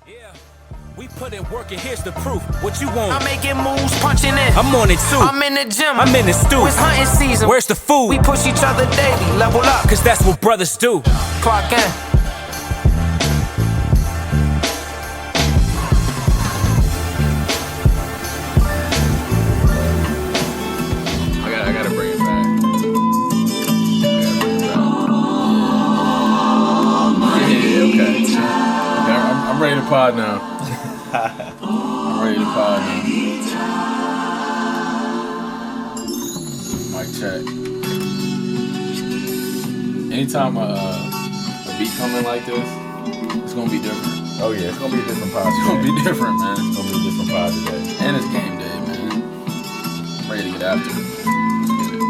Yeah, we put in work and here's the proof. What you want? I'm making moves, punching in. I'm on it too. I'm in the gym. I'm in the stew. It's hunting season. Where's the food? We push each other daily, level up. Cause that's what brothers do. Clock in. I gotta bring it back. Yeah, okay. Yeah, I'm ready to pod now. I'm ready to pod now. Mic check. Anytime a beat come in like this, it's gonna be different. Oh yeah, it's gonna be a different pod. It's gonna be different, man. It's gonna be a different pod today. And it's game day, man. I'm ready to get after it, man. Let's get it.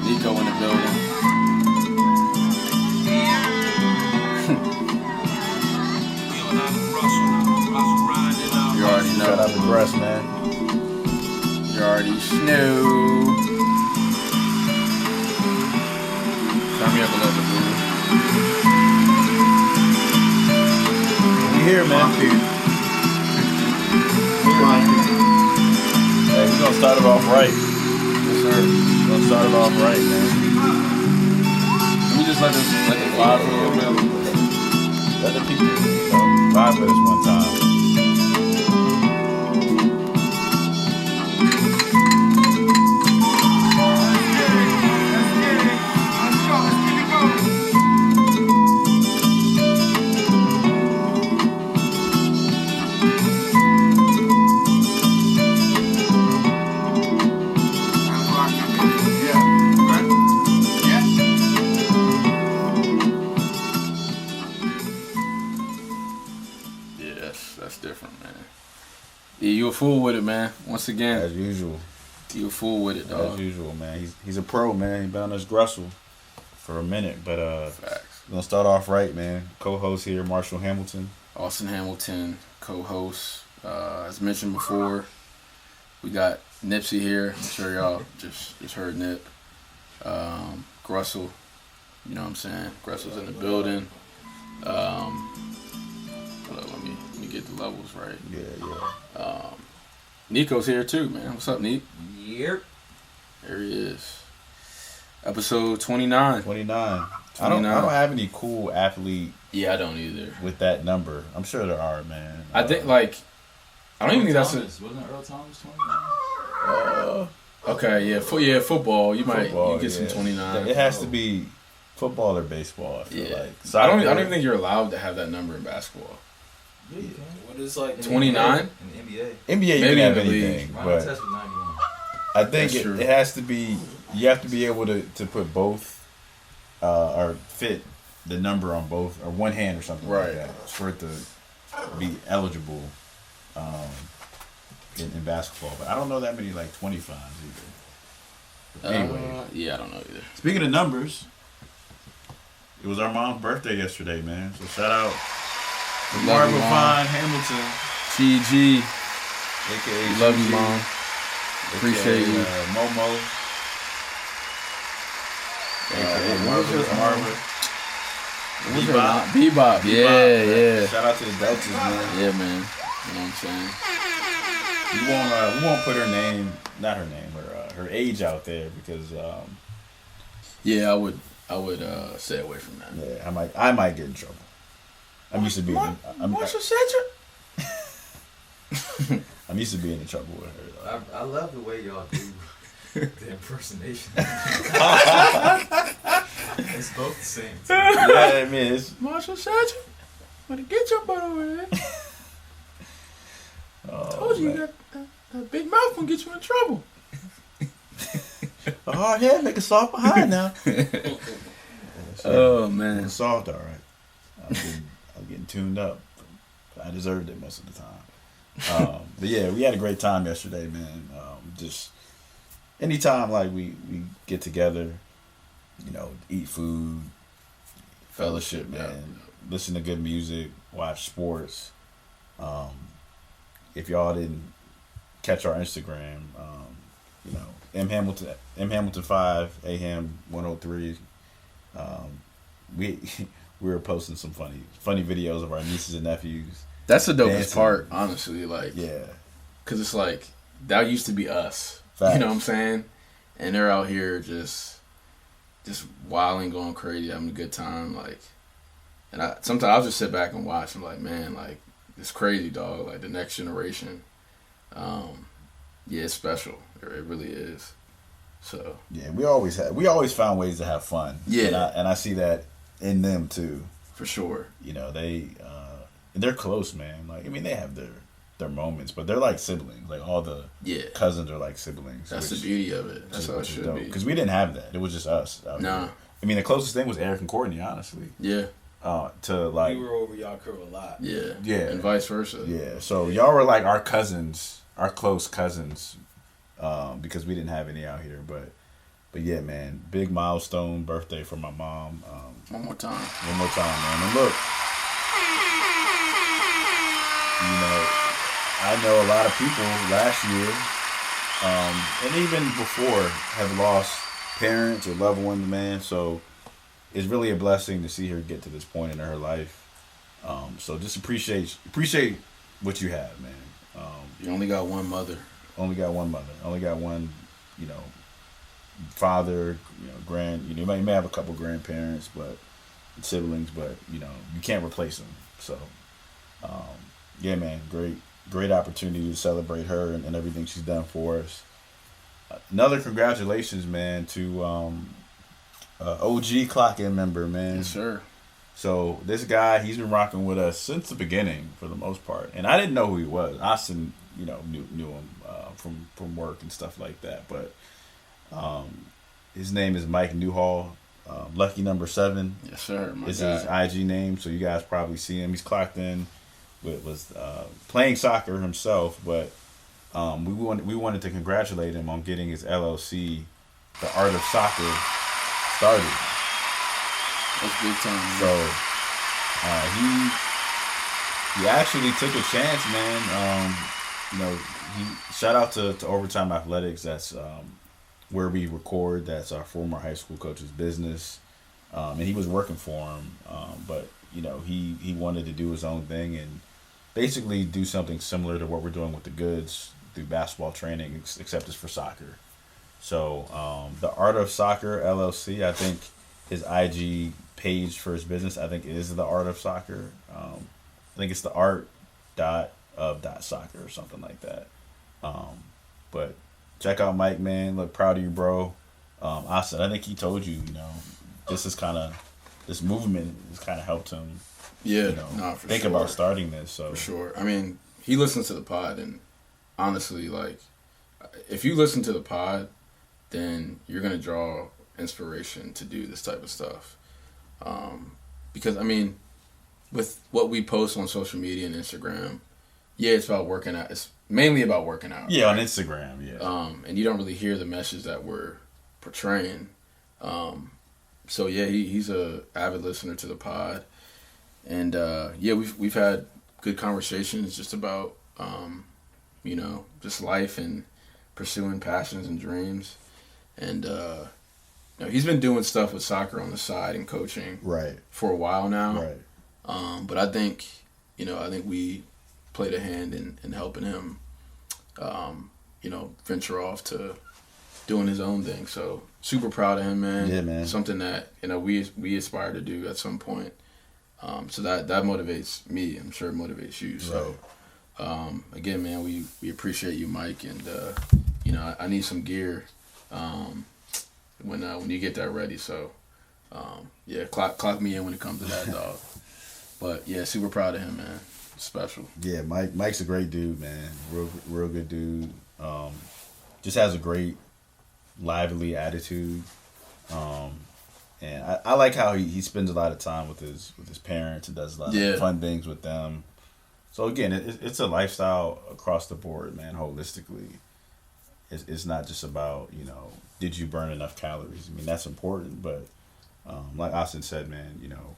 Nico in the building. You already know. Shout out to Dress, man. You already know. Turn me up a little bit, boo. We here, man. Hey, we're gonna start it off right. Yes, sir. We're gonna start it off right, man. Can we just let this vibe for a little bit? Let the people vibe with us one time. That's different, man. Yeah, you a fool with it, man. Once again, As usual. you a fool with it, dog. As usual, man. He's a pro, man. He's been on this Grussel for a minute, but Facts. we're gonna start off right, man. Co-host here, Marshall Hamilton. Austin Hamilton, co-host. As mentioned before, we got Nipsey here. I'm sure y'all just heard Nip. Grussel, you know what I'm saying? Grussel's in the building. Hold up, let me get the levels right. Yeah. Nico's here too, man. What's up, Nick? Yep. There he is. Episode 29. 29. I don't have any cool athlete Yeah, I don't either. with that number. I'm sure there are, man. I think I don't even think that's Wasn't Earl Thomas 29? okay. Yeah, football. You might football, get some 29. It has to be football or baseball. I feel Yeah. like. I don't even think you're allowed to have that number in basketball. Yeah, you can. What is like 29? in the NBA? NBA you Maybe can have in the league. anything, Ron but Test was 91. I think That's true. it has to be. You have to be able to put both, or fit the number on both, or one hand or something Right. like that, for it to be eligible in basketball. But I don't know that many like 25s either. But anyway, Yeah, I don't know either. speaking of numbers, it was our mom's birthday yesterday, man. So shout out to Love Barbara you, Mom. Vine Hamilton, GG. aka Love you, Gigi, Mom. aka, Appreciate you. Momo. What was yours, Harvard. Bebop. Bebop. Yeah. Shout out to the Deltas, man. Yeah, man. You know what I'm saying? We won't put her name, not her name, her age out there because Yeah, I would stay away from that. yeah, I might get in trouble. I'm used to being I'm used to being in trouble with her. Though. I love the way y'all do the impersonation. It's both the same. Too. Yeah, I mean it's Marshall Sergeant, wanna get your butt over there. Told you, man. you got a big mouth gonna get you in trouble. A hard head make a soft behind now. Oh man. It's soft, all right. I'm getting tuned up. I deserved it most of the time. But yeah, we had a great time yesterday, man. Just anytime like we get together, you know, eat food, fellowship, man. Listen to good music, watch sports. If y'all didn't catch our Instagram, you know, M Hamilton 5, AHAM 103. We we were posting some funny videos of our nieces and nephews. That's the dopest Dancing. part, honestly. Like, Yeah. because it's like, that used to be us. Facts. You know what I'm saying? And they're out here just wilding, going crazy, having a good time. Like, and sometimes I'll just sit back and watch. I'm like, man, like, it's crazy, dog. Like, the next generation, yeah, it's special. It really is. So Yeah, we always found ways to have fun. Yeah. And I see that in them too. for sure. You know, they're close, man. Like, I mean, they have their moments, but they're like siblings. Like, all the Yeah, cousins are like siblings. that's the beauty of it. That's how it should be. Because we didn't have that. It was just us. out Nah. here. I mean, the closest thing was Eric and Courtney, honestly. Yeah, To like, We were over y'all curve a lot. yeah, Yeah. and vice versa. yeah. So y'all were like our cousins, our close cousins, because we didn't have any out here. But yeah, man, big milestone birthday for my mom. One more time. One more time, man. And look, you know, I know a lot of people last year, and even before, have lost parents or loved ones, man. So it's really a blessing to see her get to this point in her life. So just appreciate what you have, man. You only got one mother. Only got one mother. Only got one, you know, father. You know, you may have a couple grandparents, but siblings, but you know, you can't replace them. So, yeah, man, great opportunity to celebrate her and everything she's done for us. Another congratulations, man, to OG Clock In member, man. Yes, sir. So this guy, he's been rocking with us since the beginning for the most part, and I didn't know who he was. Austin, you know, knew him from work and stuff like that, but his name is Mike Newhall. Lucky number 7 Yes, sir. My is guy. his IG name, so you guys probably see him. He's clocked in was playing soccer himself, but we wanted to congratulate him on getting his LLC, The Art of Soccer, started. That's big time. Man. So he actually took a chance, man. You know, he shout out to Overtime Athletics. That's where we record. That's our former high school coach's business, and he was working for him. But you know, he wanted to do his own thing and basically do something similar to what we're doing with the Goods through basketball training, except it's for soccer. So the Art of Soccer LLC, I think his IG page for his business, I think is the Art of Soccer. I think it's the art.of.soccer or something like that. But check out Mike, man. Look, proud of you, bro. Austin, I think he told you, you know, this movement has kind of helped him. Yeah, You know, no, for think sure. about starting this. So For sure. I mean, he listens to the pod, and honestly, like, if you listen to the pod, then you're gonna draw inspiration to do this type of stuff. Because I mean, with what we post on social media and Instagram, yeah, it's about working out. It's mainly about working out. yeah, right? on Instagram, yeah. And you don't really hear the message that we're portraying. So yeah, he's a avid listener to the pod, and yeah, we've had good conversations just about you know, just life and pursuing passions and dreams, and you know, he's been doing stuff with soccer on the side and coaching Right. for a while now. Right. But I think, you know, we played a hand in helping him, you know, venture off to doing his own thing. So super proud of him, man. Yeah, man. Something that, you know, we aspire to do at some point. So that motivates me. I'm sure it motivates you. So again, man, we appreciate you, Mike, and you know, I need some gear when you get that ready. So yeah, clock me in when it comes to that, dog. But yeah, super proud of him, man. Special. Yeah, Mike's a great dude, man. Real good dude. Just has a great, lively attitude. And I like how he spends a lot of time with his parents and does a lot of fun things with them. So again, it's a lifestyle across the board, man. Holistically, it's not just about, you know, did you burn enough calories? I mean, that's important, but like Austin said, man, you know,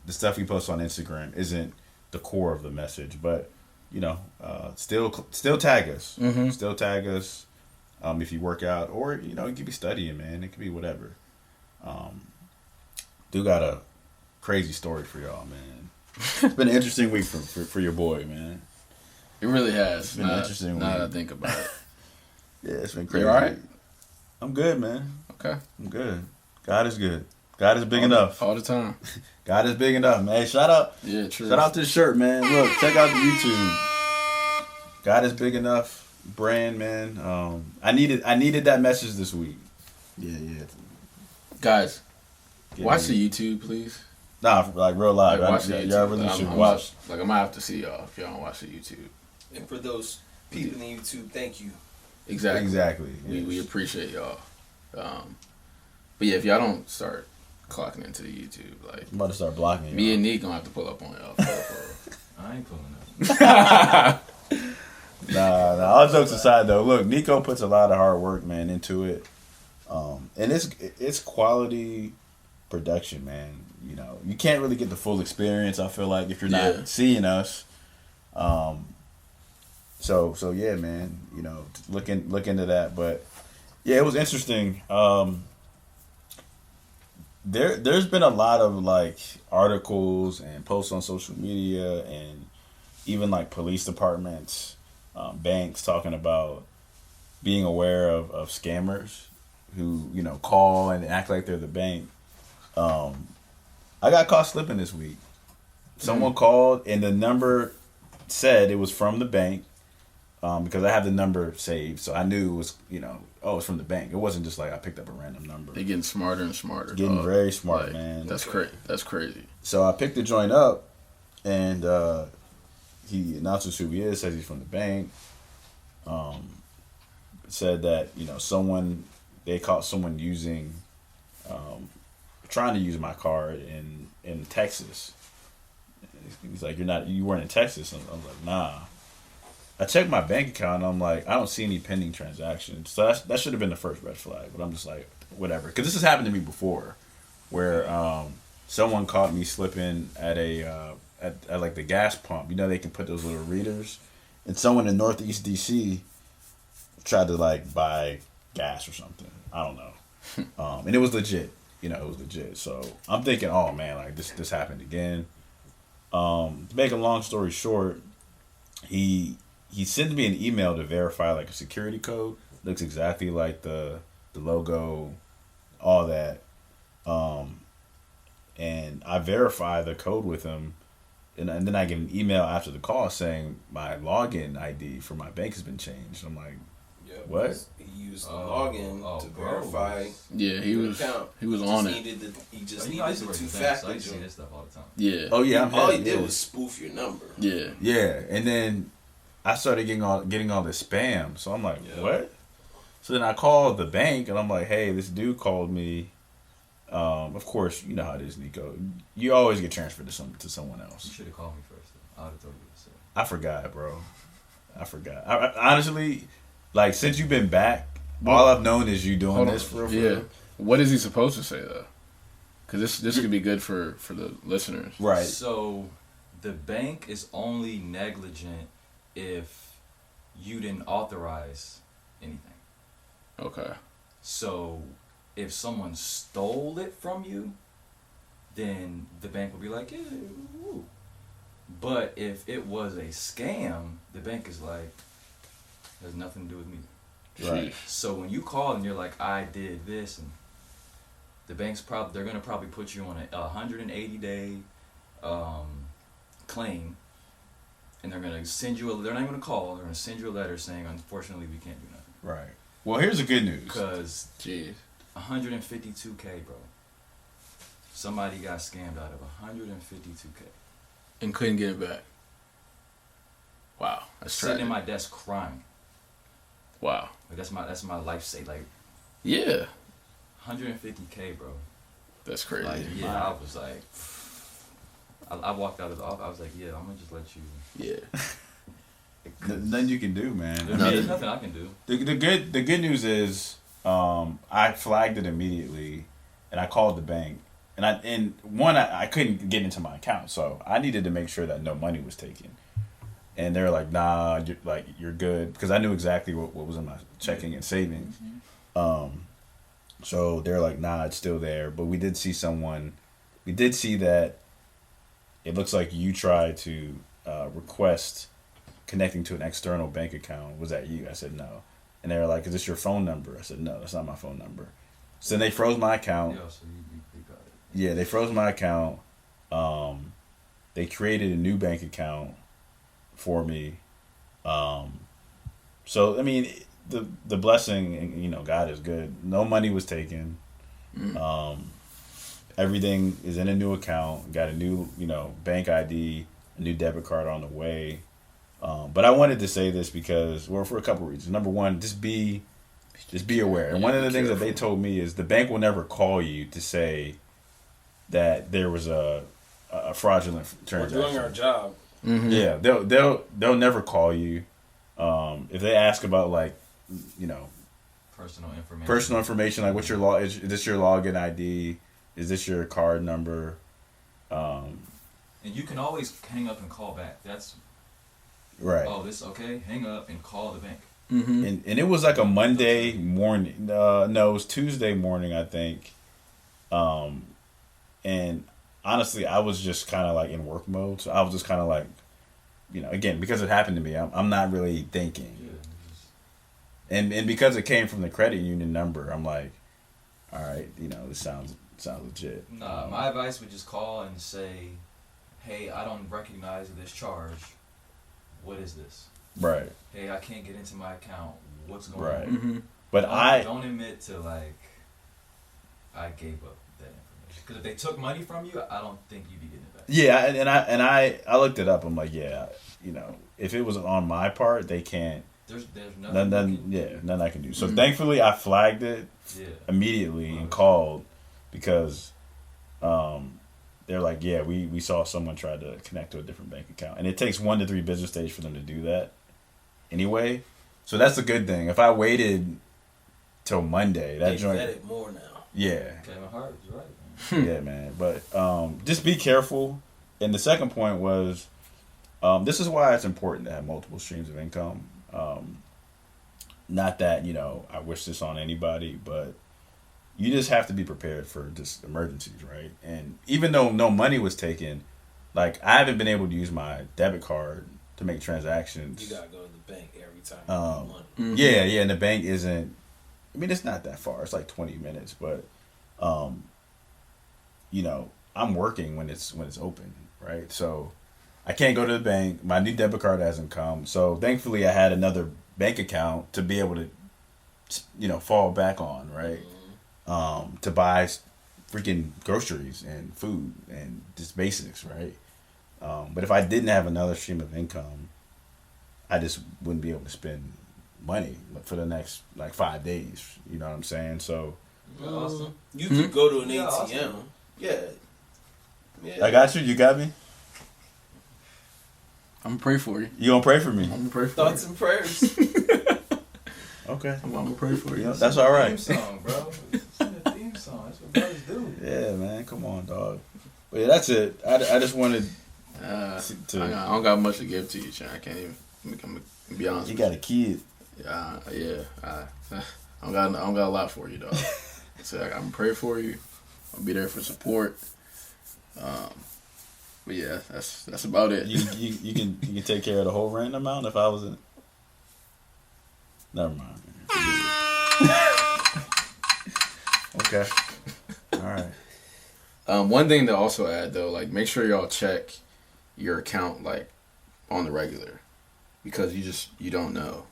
the stuff we post on Instagram isn't the core of the message, but you know, still tag us. Mm-hmm. Still tag us if you work out, or you know, it could be studying, man. It could be whatever. Do got a crazy story for y'all, man. It's been an interesting week for your boy, man. It really has. It's been an interesting now week. that I think about it. Yeah, it's been crazy. You all right? I'm good, man. Okay. I'm good. God is good. God is big enough. All the time. God is big enough, man. Shout out. Yeah, true. Shout out to the shirt, man. Look, check out the YouTube. God is big enough brand, man. I needed that message this week. Yeah. Guys, Get watch me. the YouTube, please. Nah, like real live. Like, watch the YouTube. Y'all really should I'm watch. Like, I'm going to have to see y'all if y'all don't watch the YouTube. And for those people in YouTube, thank you. Exactly. We Yes. appreciate y'all. But yeah, if y'all don't start clocking into the YouTube, like, I'm about to start blocking you. me and Nick gonna have to pull up on y'all. I ain't pulling up. Nah. All jokes aside, though, look, Nico puts a lot of hard work, man, into it, and it's quality production, man. You know, you can't really get the full experience. I feel like if you're not seeing us, so yeah, man. You know, look into that. But yeah, it was interesting. There's been a lot of like articles and posts on social media and even like police departments, banks talking about being aware of scammers who, you know, call and act like they're the bank. I got caught slipping this week. Someone called and the number said it was from the bank, because I have the number saved, so I knew it was, you know, it's from the bank. It wasn't just like I picked up a random number. They're getting smarter and smarter. Getting dog. very smart, Like, man. That's crazy. That's crazy. So I picked the joint up, and he announces who he is, says he's from the bank. Said that, you know, they caught someone using, trying to use my card in Texas. He's like, you weren't in Texas. And I was like, nah. I checked my bank account and I'm like, I don't see any pending transactions. So that should have been the first red flag. But I'm just like, whatever. Because this has happened to me before, where someone caught me slipping at at like the gas pump. You know, they can put those little readers. And someone in Northeast DC tried to like buy gas or something. I don't know. And it was legit. You know, it was legit. So I'm thinking, oh man, like this happened again. To make a long story short, he sent me an email to verify like a security code. Looks exactly like the logo, all that. And I verify the code with him, and then I get an email after the call saying my login ID for my bank has been changed. I'm like, what? He used the login to verify. Yeah, he was account. He was He on just it. needed the I used to work in defense, so two-factor I used to see joint. this stuff all the time. Yeah. Oh yeah, I'm All he happy, did yeah. was spoof your number. Yeah. Yeah, and then I started getting all this spam. So I'm like, what? So then I called the bank and I'm like, hey, this dude called me. Of course, you know how it is, Nico. You always get transferred to someone You else. should have called me first, though. I would have told you to say. I forgot, bro. I forgot. I honestly, like, since you've been back, all I've known is you doing Hold on. this for real. Yeah. What is he supposed to say though? Because this could be good for the listeners. Right. So, the bank is only negligent if you didn't authorize anything. Okay. So, if someone stole it from you, then the bank will be like, yeah, woo. But if it was a scam, the bank is like, has nothing to do with me. Right. So when you call and you're like, I did this, and the bank's they're gonna probably put you on a 180-day claim, and they're gonna send you they're not even gonna call, they're gonna send you a letter saying, unfortunately, we can't do nothing. Right. Well, here's the good news. Because Jeez. 152K, bro. Somebody got scammed out of 152K. And couldn't get it back. Wow. That's Sitting tragic. in my desk crying. Wow. Like that's my life say. Like Yeah. 150K, bro. That's crazy. Like yeah, I was like, I walked out of the office. I was like, yeah, I'm gonna just let you. Yeah. Nothing you can do, man. There's nothing I can do. The good news is I flagged it immediately, and I called the bank, and I couldn't get into my account, so I needed to make sure that no money was taken, and they're like, nah, you're good, because I knew exactly what was in my checking and savings, so they're like, nah, it's still there, but we did see someone we did see that it looks like you tried to request connecting to an external bank account. Was that you? I said no. And they were like, is this your phone number? I said, no, that's not my phone number. So then they froze my account. Yeah, so you got it. Yeah, they froze my account. They created a new bank account for me. So, I mean, the blessing, you know, God is good. No money was taken. Everything is in a new account. Got a new, you know, bank ID, a new debit card on the way. But I wanted to say this because, well, for a couple reasons. Number one, just be aware. And one of the things that they told me is the bank will never call you to say that there was a fraudulent transaction. We're doing our job. Mm-hmm. Yeah, they'll never call you. If they ask about, like, you know, personal information, like what's your is this your login ID? Is this your card number? And you can always hang up and call back. That's right. Oh, this okay? Hang up and call the bank. Mm-hmm. And it was like a Monday morning. No, it was Tuesday morning, I think. And honestly, I was just kind of like in work mode, so I was just kind of like, you know, again, because it happened to me, I'm not really thinking. And because it came from the credit union number, I'm like, all right, you know, this sounds legit. Nah, my advice would just call and say, hey, I don't recognize this charge. What is this? Right. Hey, I can't get into my account. What's going Right. on? Mm-hmm. But don't admit to, like, I gave up that information. Because if they took money from you, I don't think you'd be getting it back. Yeah, and I looked it up. I'm like, yeah, you know, if it was on my part, they can't. There's nothing. Nothing I can do. So thankfully, I flagged it immediately and called because they're like, yeah, we saw someone try to connect to a different bank account, and it takes 1 to 3 business days for them to do that. Anyway, so that's a good thing. If I waited till Monday, that They joint. vet it more now. Yeah. Kevin Hart is right, man. Yeah, man. But just be careful. And the second point was, this is why it's important to have multiple streams of income. Not that, you know, I wish this on anybody, but you just have to be prepared for just emergencies, right? And even though no money was taken, like, I haven't been able to use my debit card to make transactions. You gotta go to the bank every time you need money. Mm-hmm. Yeah, and the bank isn't, I mean, it's not that far. It's like 20 minutes, but, you know, I'm working when it's open, right? So I can't go to the bank. My new debit card hasn't come. So thankfully I had another bank account to be able to, you know, fall back on, right? To buy freaking groceries and food and just basics, right? But if I didn't have another stream of income, I just wouldn't be able to spend money for the next, like, 5 days. You know what I'm saying? So Awesome. You could go to an ATM. Awesome. Yeah. I got you. You got me. I'm gonna pray for you. You gonna pray for me? I'm gonna pray for Thoughts you. and prayers. Okay. I'm gonna pray for you. Yeah, that's all right. Theme song, bro. It's a theme song. That's what brothers do. Yeah, man. Come on, dog. But yeah, that's it. I just wanted I to. don't got much to give to you, Chan. I can't even. I'm gonna be honest. You with got a kid. Yeah. I don't got a lot for you, dog. So I'm gonna pray for you. I'll be there for support. But yeah, that's about it. You can take care of the whole rent amount if I wasn't. Never mind. Okay. All right. One thing to also add though, like, make sure y'all check your account, like, on the regular, because you don't know.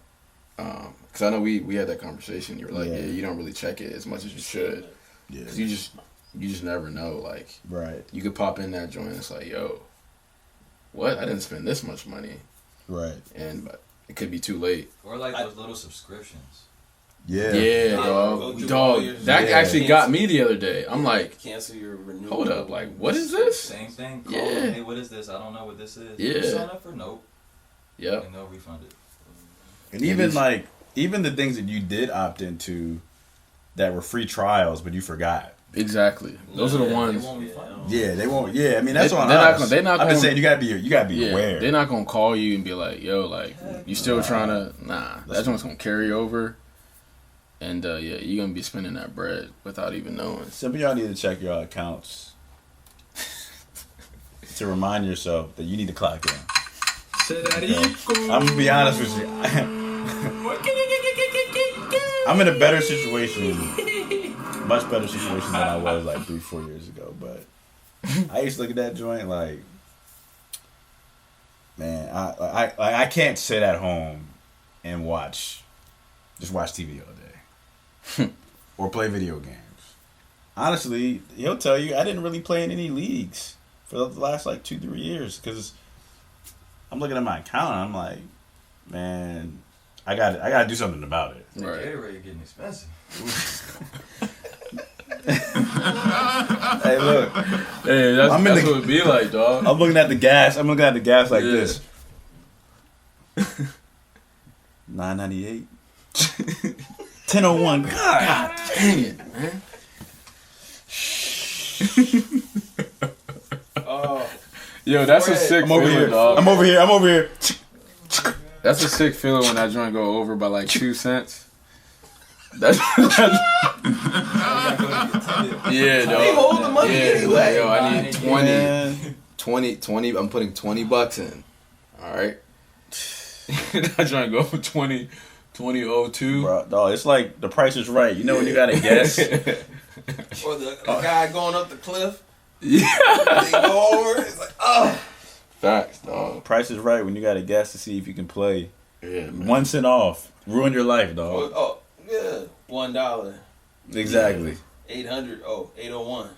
Because I know we had that conversation. You were like, yeah, you don't really check it as much as you should. Yeah. Because you just never know. Like, Right. you could pop in that joint and it's like, yo, what? I didn't spend this much money. Right. And it could be too late. Or like those little subscriptions. Yeah. Yeah, Go through all dog. your- That Yeah. actually got me the other day. I'm like, cancel your renewal. hold up, like, what is this? Same thing. Call Yeah. them, hey, what is this? I don't know what this is. Yeah. You sign up for nope. Yep. And they'll refund it. And even the things that you did opt into that were free trials, but you forgot. Exactly. Those are the They ones. won't refund it. Yeah, they won't. Yeah, I mean that's on They're not us. gonna- they're not I'm just gonna- saying you gotta be Yeah, aware. they're not gonna call you and be like, "Yo, like, you still trying to?" Nah, that one's gonna carry over, and yeah, you're gonna be spending that bread without even knowing. Some of y'all need to check your accounts to remind yourself that you need to clock in. I'm gonna be honest with you. I'm in a better situation, much better situation than I was like 3-4 years ago. But I used to look at that joint like, man, I can't sit at home and just watch TV all day or play video games. Honestly, he'll tell you I didn't really play in any leagues for the last like 2-3 years because I'm looking at my account and I'm like, man, I gotta do something about it. The Gatorade getting expensive. Hey, look. Hey, that's what it be like, dog. I'm looking at the gas. I'm looking at the gas like this. $9.98. 10.01. God dang it, man. Oh, Yo, that's a sick feeling, dog. I'm over here. That's a sick feeling when that joint go over by like 2 cents. That's yeah, dog. hold the money anyway. Yo, I need 20. I'm putting $20 in. All right. That joint go for 20.02. Bro, dog, it's like The Price is Right. You know when you gotta guess? Or the guy going up the cliff. Yeah. They go over. It's like, oh. Facts, dog. Price is Right when you gotta guess to see if you can play. Yeah, man. 1 cent off. Ruin your life, dog. Oh, yeah. $1. Exactly. 800. Oh, 801.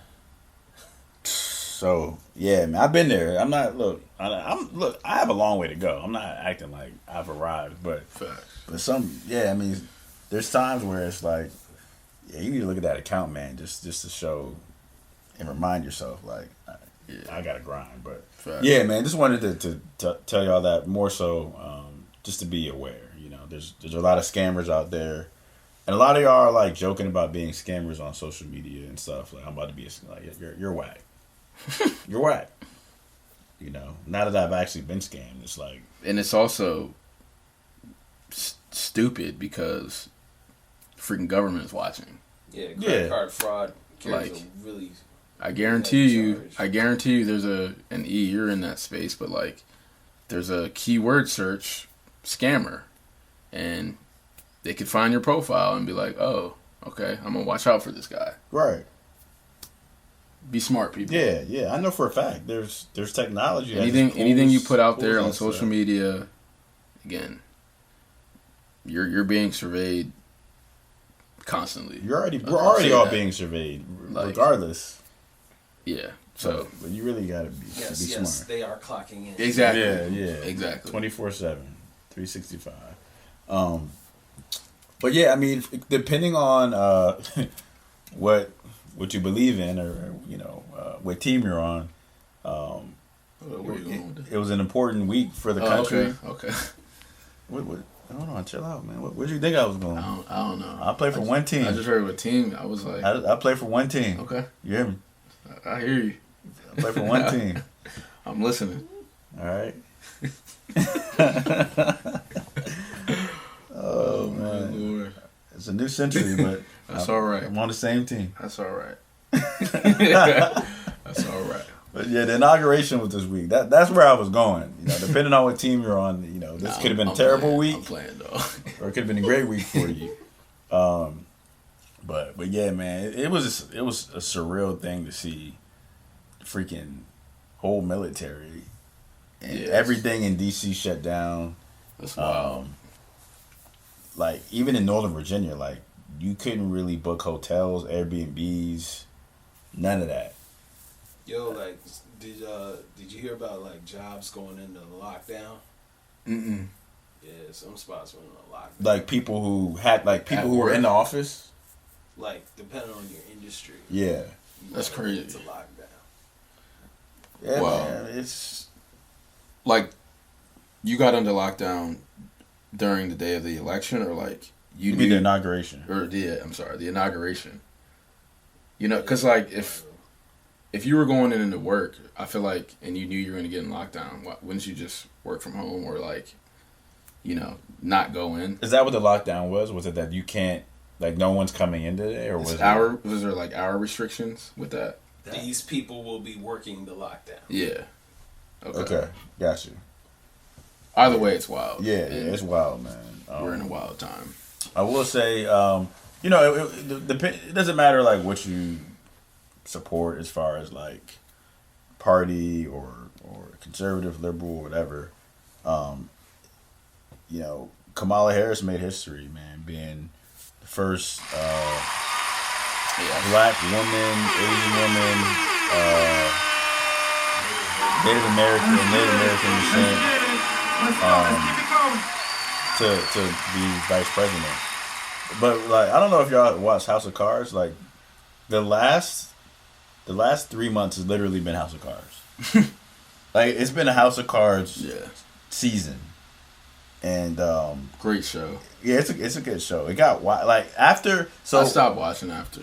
So yeah, man, I've been there. I'm not look. I have a long way to go. I'm not acting like I've arrived, but I mean, there's times where it's like, yeah, you need to look at that account, man, just to show and remind yourself, like, I gotta grind. But yeah, man, just wanted to tell y'all that more so, just to be aware. You know, there's a lot of scammers out there. And a lot of y'all are like joking about being scammers on social media and stuff. Like, I'm about to be you're whack. You're whack. You know, now that I've actually been scammed, it's like, and it's also stupid because freaking government's watching. Yeah, credit card fraud carries Like, a really. I guarantee you, there's an E. You're in that space, but like, there's a keyword search scammer, and they could find your profile and be like, oh, okay, I'm gonna watch out for this guy. right. Be smart, people. Yeah, I know for a fact. There's technology. that just Anything you put out pulls there that on social stuff. media, again, you're being surveyed constantly. We're already say all that. being surveyed, Like, regardless. Yeah. So but you really gotta be Yes, smart. they are clocking in. exactly. Yeah, Exactly. 24/7, 365. But yeah, I mean, depending on what you believe in, or you know, what team you're on, Where you going with it was an important week for the country. Okay. What? Hold on, chill out, man. Where'd you think I was going? I don't know. I play for one team. I just heard what team. I was like, I play for one team. okay, You hear me? I hear you. I play for one team. I'm listening. All right. Oh man, Lord. it's a new century, but That's all right. I'm on the same team. That's all right. That's all right. But yeah, the inauguration was this week. That's where I was going. You know, depending on what team you're on, you know, this could have been a terrible week, I'm playing though. or it could have been a great week for you. But yeah, man, it was a surreal thing to see, freaking whole military and everything in DC shut down. That's wild. Like even in Northern Virginia, like you couldn't really book hotels, Airbnbs, none of that. Yo, like, did you hear about like jobs going into lockdown? Mm-mm. Yeah, some spots went on lockdown. Like people who who were work. in the office. Like depending on your industry. Yeah. That's crazy. It's a lockdown. Yeah, Wow. man, it's Like, you got under lockdown during the day of the election, or like you mean the knew, inauguration. or the inauguration. You know, because like if you were going into work, I feel like, and you knew you were going to get in lockdown, wouldn't you just work from home, or like, you know, not go in? Is that what the lockdown was? Was it that you can't, like, no one's coming in today, or was Was there like hour restrictions with that? These people will be working the lockdown. Yeah. Okay, got you. Either way, it's wild. Yeah, And it's wild, man. we're in a wild time. I will say, you know, it doesn't matter like what you support as far as like party or conservative, liberal, whatever. You know, Kamala Harris made history, man, being the first black woman, Asian woman, Native American descent, to be vice president. But like, I don't know if y'all watch House of Cards. Like, the last 3 months has literally been House of Cards. Like, it's been a House of Cards season, and Great show. yeah, it's a good show. It got like after so I stopped watching after.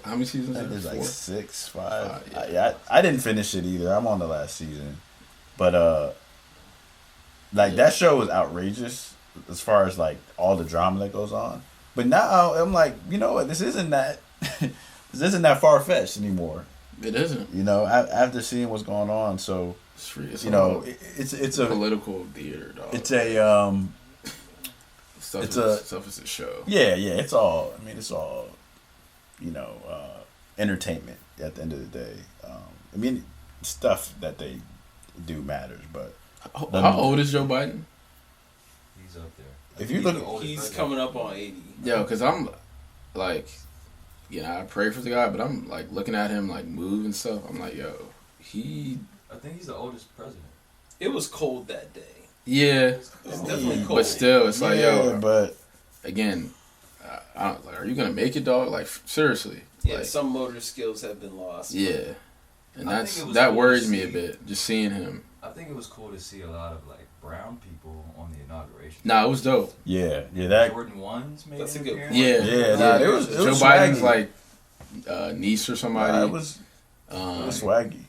How many seasons? I think there's like 4? 6, 5. Yeah. I didn't finish it either. I'm on the last season, but like that show was outrageous as far as like all the drama that goes on. But now I'm like, you know what? This isn't that far fetched anymore. It isn't. You know, after seeing what's going on, so It's you know, it's a political theater, dog. it's a stuff is a show. yeah, it's all. I mean, it's all, you know, entertainment at the end of the day. I mean, stuff that they do matters, but How old is Joe Biden? He's up there. if you look, He's coming up on 80. Yo, because I'm like, you know, I pray for the guy, but I'm like looking at him like move and stuff. I'm like, yo, I think he's the oldest president. It was cold that day. yeah, It's definitely cold. but still, it's like, yo, but again, I don't like. Are you gonna make it, dog? Like, seriously? Yeah, Like, some motor skills have been lost. yeah, and I think it was that cool worries to me a see. bit. Just seeing him. I think it was cool to see a lot of like brown people on the inauguration. Nah, it was dope. yeah, that Jordan ones made That's a an good appearance. point. Yeah, Nah, it was Joe swaggy. Biden's like niece or somebody. it was swaggy.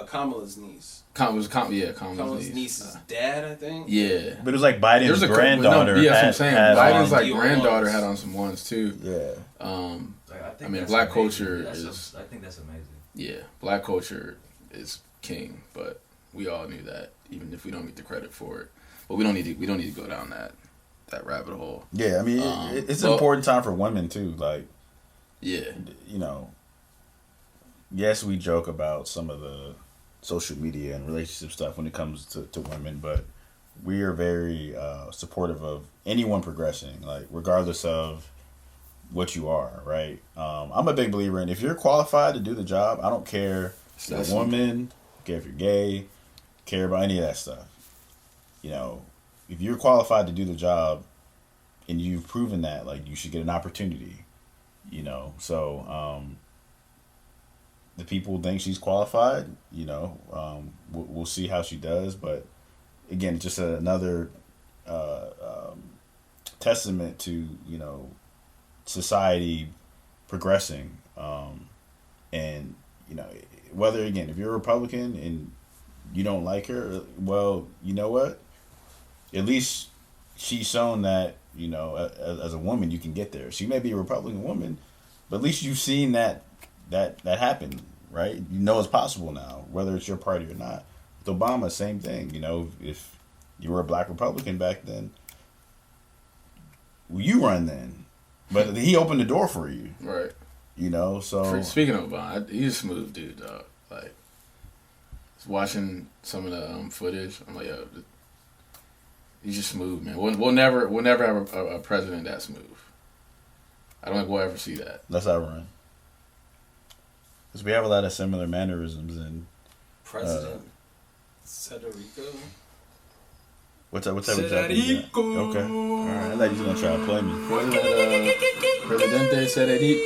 Kamala's niece. Kamala's Kamala's niece. niece's dad, I think. Yeah. But it was like Biden's There's a granddaughter. No, yeah, that's what I'm saying. had Biden's on- like Dior granddaughter ones. had on some ones too. yeah. Like, I mean, that's black amazing. culture That's is- I think that's amazing. Yeah, black culture is king, but we all knew that, even if we don't get the credit for it. But we don't need to go down that rabbit hole. Yeah, I mean, it's an well- important time for women too. Like, Yeah, you know, yes, we joke about some of the social media and relationship stuff when it comes to women, but we are very supportive of anyone progressing, like regardless of what you are, right? I'm a big believer in if you're qualified to do the job, I don't care if you're That's a woman, don't care if you're gay, care about any of that stuff. You know, if you're qualified to do the job and you've proven that, like, you should get an opportunity, you know? So, the people think she's qualified, you know, we'll see how she does, but again, it's just another testament to, you know, society progressing, and, you know, whether, again, if you're a Republican and you don't like her, well, you know what, at least she's shown that, you know, as a woman you can get there. She may be a Republican woman, but at least you've seen that happen, right? You know it's possible now, whether it's your party or not. With Obama, same thing. You know, if you were a black Republican back then, well, you run then, but he opened the door for you. right. You know, so Speaking of Obama, he's a smooth dude, dog. Like, watching some of the footage, I'm like, yo, he's just smooth, man. We'll never have a president that smooth. I don't think we'll ever see that. that's how I run. Because we have a lot of similar mannerisms and President Federico. what's that exactly? Okay, all right. I thought you was gonna try to play me. Presidente Seredi.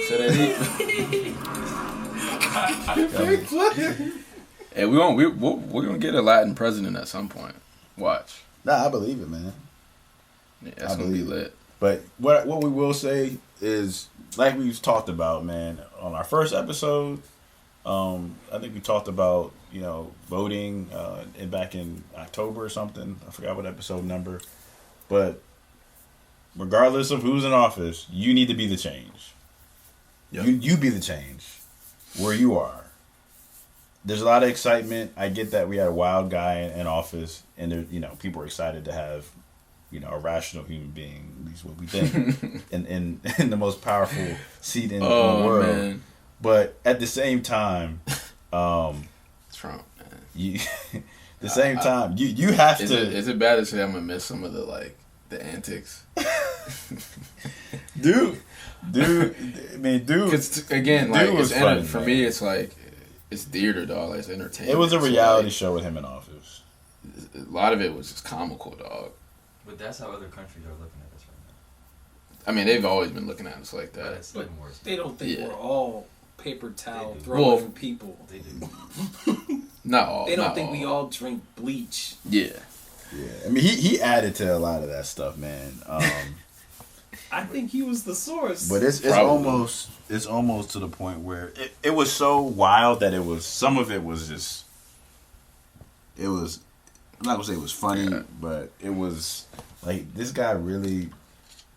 Hey, we're gonna get a Latin president at some point. Watch. Nah, I believe it, man. Yeah, that's gonna be lit. But what we will say is, like we've talked about, man, on our first episode, I think we talked about, you know, voting back in October or something. I forgot what episode number. But regardless of who's in office, you need to be the change. Yep. You be the change where you are. there's a lot of excitement. I get that we had a wild guy in office, and there, people are excited to have, a rational human being, at least what we think, in the most powerful seat in the world. Man. But at the same time, Trump, man. You have to. Is it bad to say I'm gonna miss some of the antics? dude. Because again, for me, it's like it's theater, dog. Like, it's entertainment. It was a reality show with him in office. A lot of it was just comical, dog. But that's how other countries are looking at us right now. I mean, they've always been looking at us like that. But it's even worse. They don't think we're all paper towel They do. throwing people. They do. Not all. They don't think we all drink bleach. Yeah. Yeah. I mean, he added to a lot of that stuff, man. I think he was the source. But it's almost to the point where it was so wild that some of it was just. It was. I'm not gonna say it was funny, but it was like this guy really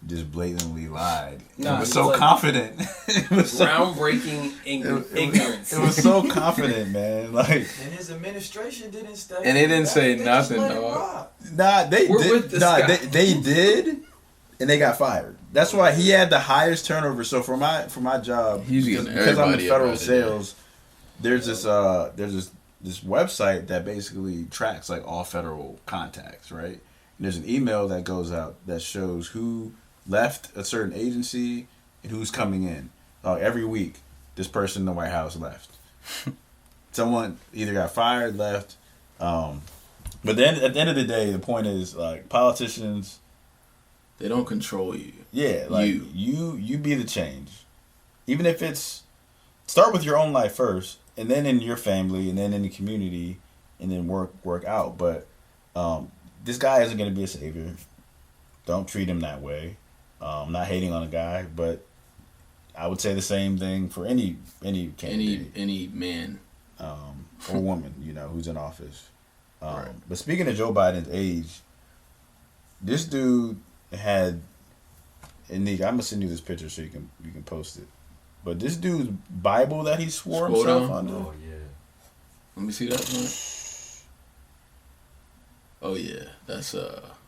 just blatantly lied. It was so confident. It was groundbreaking ignorance. It was so confident, man. Like, and his administration didn't stay. And they didn't say nothing, dog. They did, and they got fired. That's why he had the highest turnover. So for my job, because I'm in federal sales, there's this website that basically tracks like all federal contacts, right? And there's an email that goes out that shows who left a certain agency and who's coming in. Every week, this person in the White House left. Someone either got fired, left. But then at the end of the day, the point is like politicians. They don't control you. Yeah, like you be the change. Even if it's start with your own life first. And then in your family, and then in the community, and then work out. But this guy isn't going to be a savior. Don't treat him that way. I'm not hating on a guy, but I would say the same thing for any candidate, any man or woman, who's in office. Right. But speaking of Joe Biden's age, this dude had. And Nick, I'm gonna send you this picture so you can post it. But this dude's Bible that he swore himself under. Oh, yeah. Let me see that one. Oh, yeah. That's,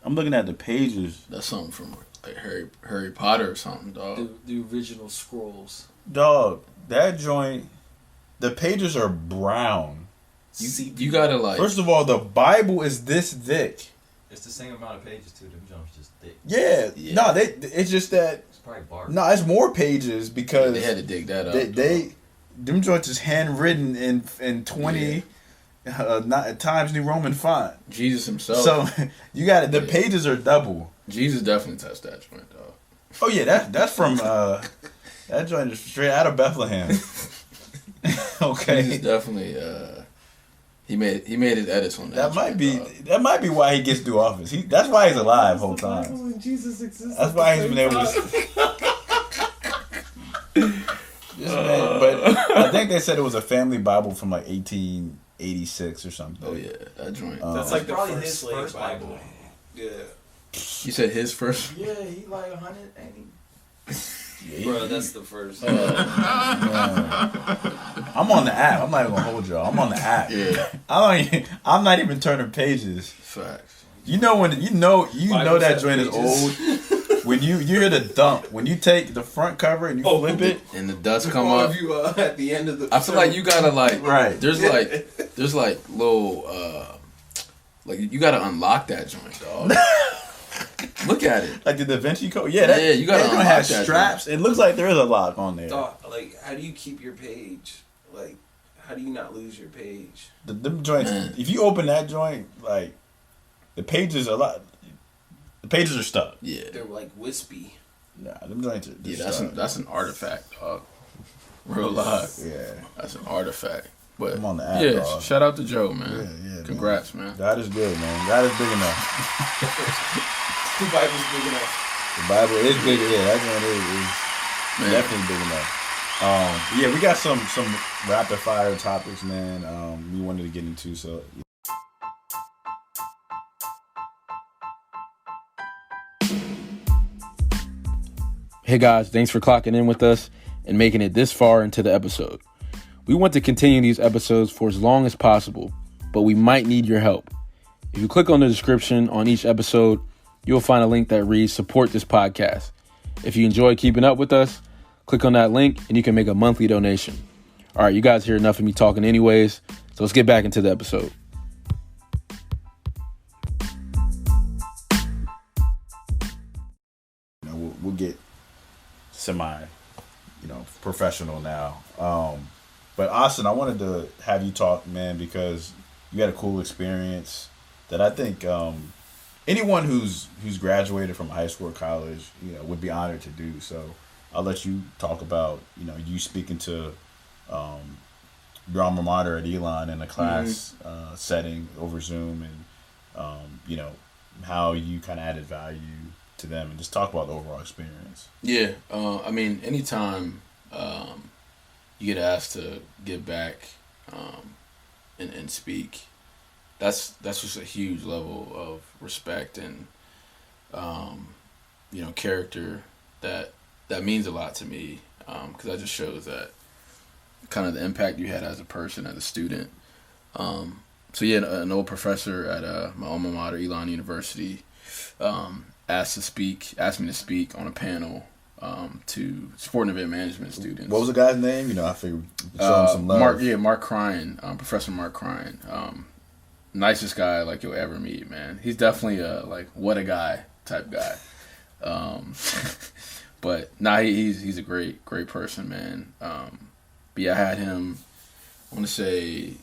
I'm looking at the pages. That's something from, like, Harry Potter or something, dog. The original scrolls. Dog, that joint, the pages are brown. You gotta, like... First of all, the Bible is this thick. It's the same amount of pages, too. Them jumps just thick. Yeah. No, it's just that... Probably bark. No, it's more pages because they had to dig that up. Them joints is handwritten in 20 Times New Roman font. Jesus himself. So you got it. The pages are double. Jesus definitely touched that joint, dog. Oh yeah, that's from that joint is straight out of Bethlehem. Okay. Jesus definitely he made his edits on that. That might be why he gets through office. That's why he's alive the whole time. Jesus exists. That's why he's been able to. This man, but I think they said it was a family Bible from like 1886 or something. Oh yeah, that joint. That's like the probably first his slave first Bible. Bible. Yeah. You said his first? Yeah, he like 100, ain't he? Bro, that's the first. I'm on the app. I'm not even gonna hold y'all. I'm on the app. Yeah. I'm not even turning pages. Facts. You know that joint is old. When you hear the dump, when you take the front cover and you flip it, and the dust come up. You at the end of the. I feel like you gotta like right. There's like little like you gotta unlock that joint, dog. Look at it. Like the Da Vinci Code. Yeah, you gotta unlock have that straps. Joint. It looks like there is a lock on there. Dog, like, how do you keep your page? Like, how do you not lose your page? Them joints. If you open that joint, like the pages are The pages are stuck. Yeah, they're like wispy. Nah, them joints are. That's an artifact, dog. Real life. Yeah, that's an artifact. But I'm on the app, yeah, dog. Shout out to Joe, man. Yeah, congrats, man. God is good, man. God is big enough. The Bible's big enough. The Bible is big. Yeah, that joint is definitely big enough. Yeah, we got some rapid fire topics, man. We wanted to get into so. Hey guys, thanks for clocking in with us and making it this far into the episode. We want to continue these episodes for as long as possible, but we might need your help. If you click on the description on each episode, you'll find a link that reads support this podcast. If you enjoy keeping up with us, click on that link and you can make a monthly donation. All right, you guys hear enough of me talking anyways, so let's get back into the episode. We'll get semi, professional now. But Austin, I wanted to have you talk, man, because you had a cool experience that I think anyone who's graduated from high school or college, would be honored to do. So I'll let you talk about, you speaking to your alma mater at Elon in a class setting over Zoom, and how you kind of added value to them, and just talk about the overall experience. Yeah, anytime you get asked to give back and speak, that's just a huge level of respect and character that means a lot to me, because that just shows that kind of the impact you had as a person, as a student. So yeah, an old professor at my alma mater, Elon University, asked me to speak on a panel to sport and event management students. What was the guy's name? I figured show him some love. Mark Cryan, Professor Mark Cryan. Nicest guy like you'll ever meet, man. He's definitely a what a guy type guy. But he's a great person, man. But yeah, I had him, I want to say,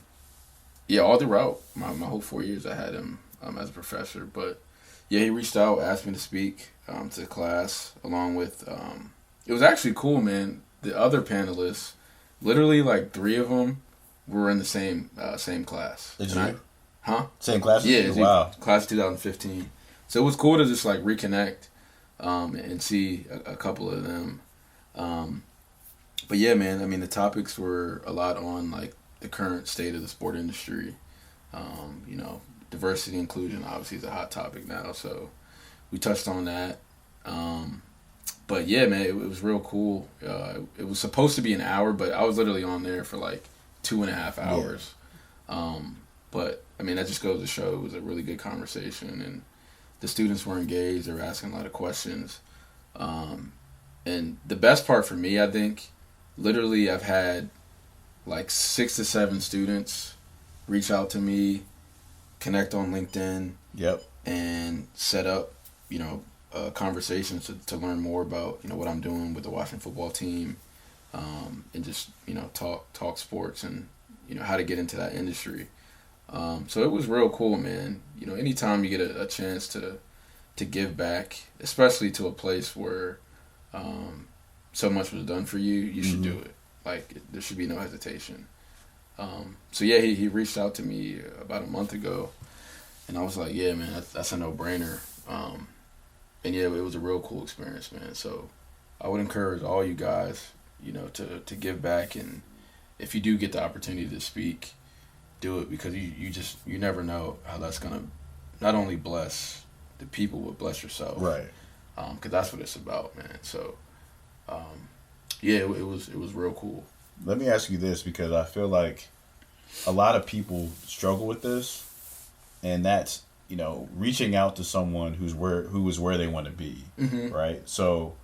all throughout my whole 4 years I had him as a professor. But yeah, he reached out, asked me to speak to the class, along with, it was actually cool, man. The other panelists, literally 3 of them were in the same class. Did you? Huh? Same class? Yeah. Wow. Class 2015. So it was cool to just reconnect and see a couple of them. But yeah, man, the topics were a lot on the current state of the sport industry. Diversity, inclusion obviously is a hot topic now, so we touched on that. But yeah, man, it was real cool. It was supposed to be an hour, but I was literally on there for 2.5 hours. Yeah. But that just goes to show it was a really good conversation, and the students were engaged. They were asking a lot of questions. And the best part for me, I think, literally I've had 6 to 7 students reach out to me, connect on LinkedIn. Yep. And set up, conversations to learn more about, what I'm doing with the Washington football team, and just, talk sports and, how to get into that industry. So it was real cool, man. Anytime you get a chance to give back, especially to a place where so much was done for you, you should do it. There should be no hesitation. So yeah, he reached out to me about a month ago, and I was like, yeah, man, that's a no-brainer. And yeah, it was a real cool experience, man. So I would encourage all you guys, to give back, and if you do get the opportunity to speak, do it, because you never know how that's gonna not only bless the people but bless yourself. Right. Because that's what it's about, man. So yeah, it was real cool. Let me ask you this, because I feel like a lot of people struggle with this, and that's reaching out to someone who is where they want to be, right? So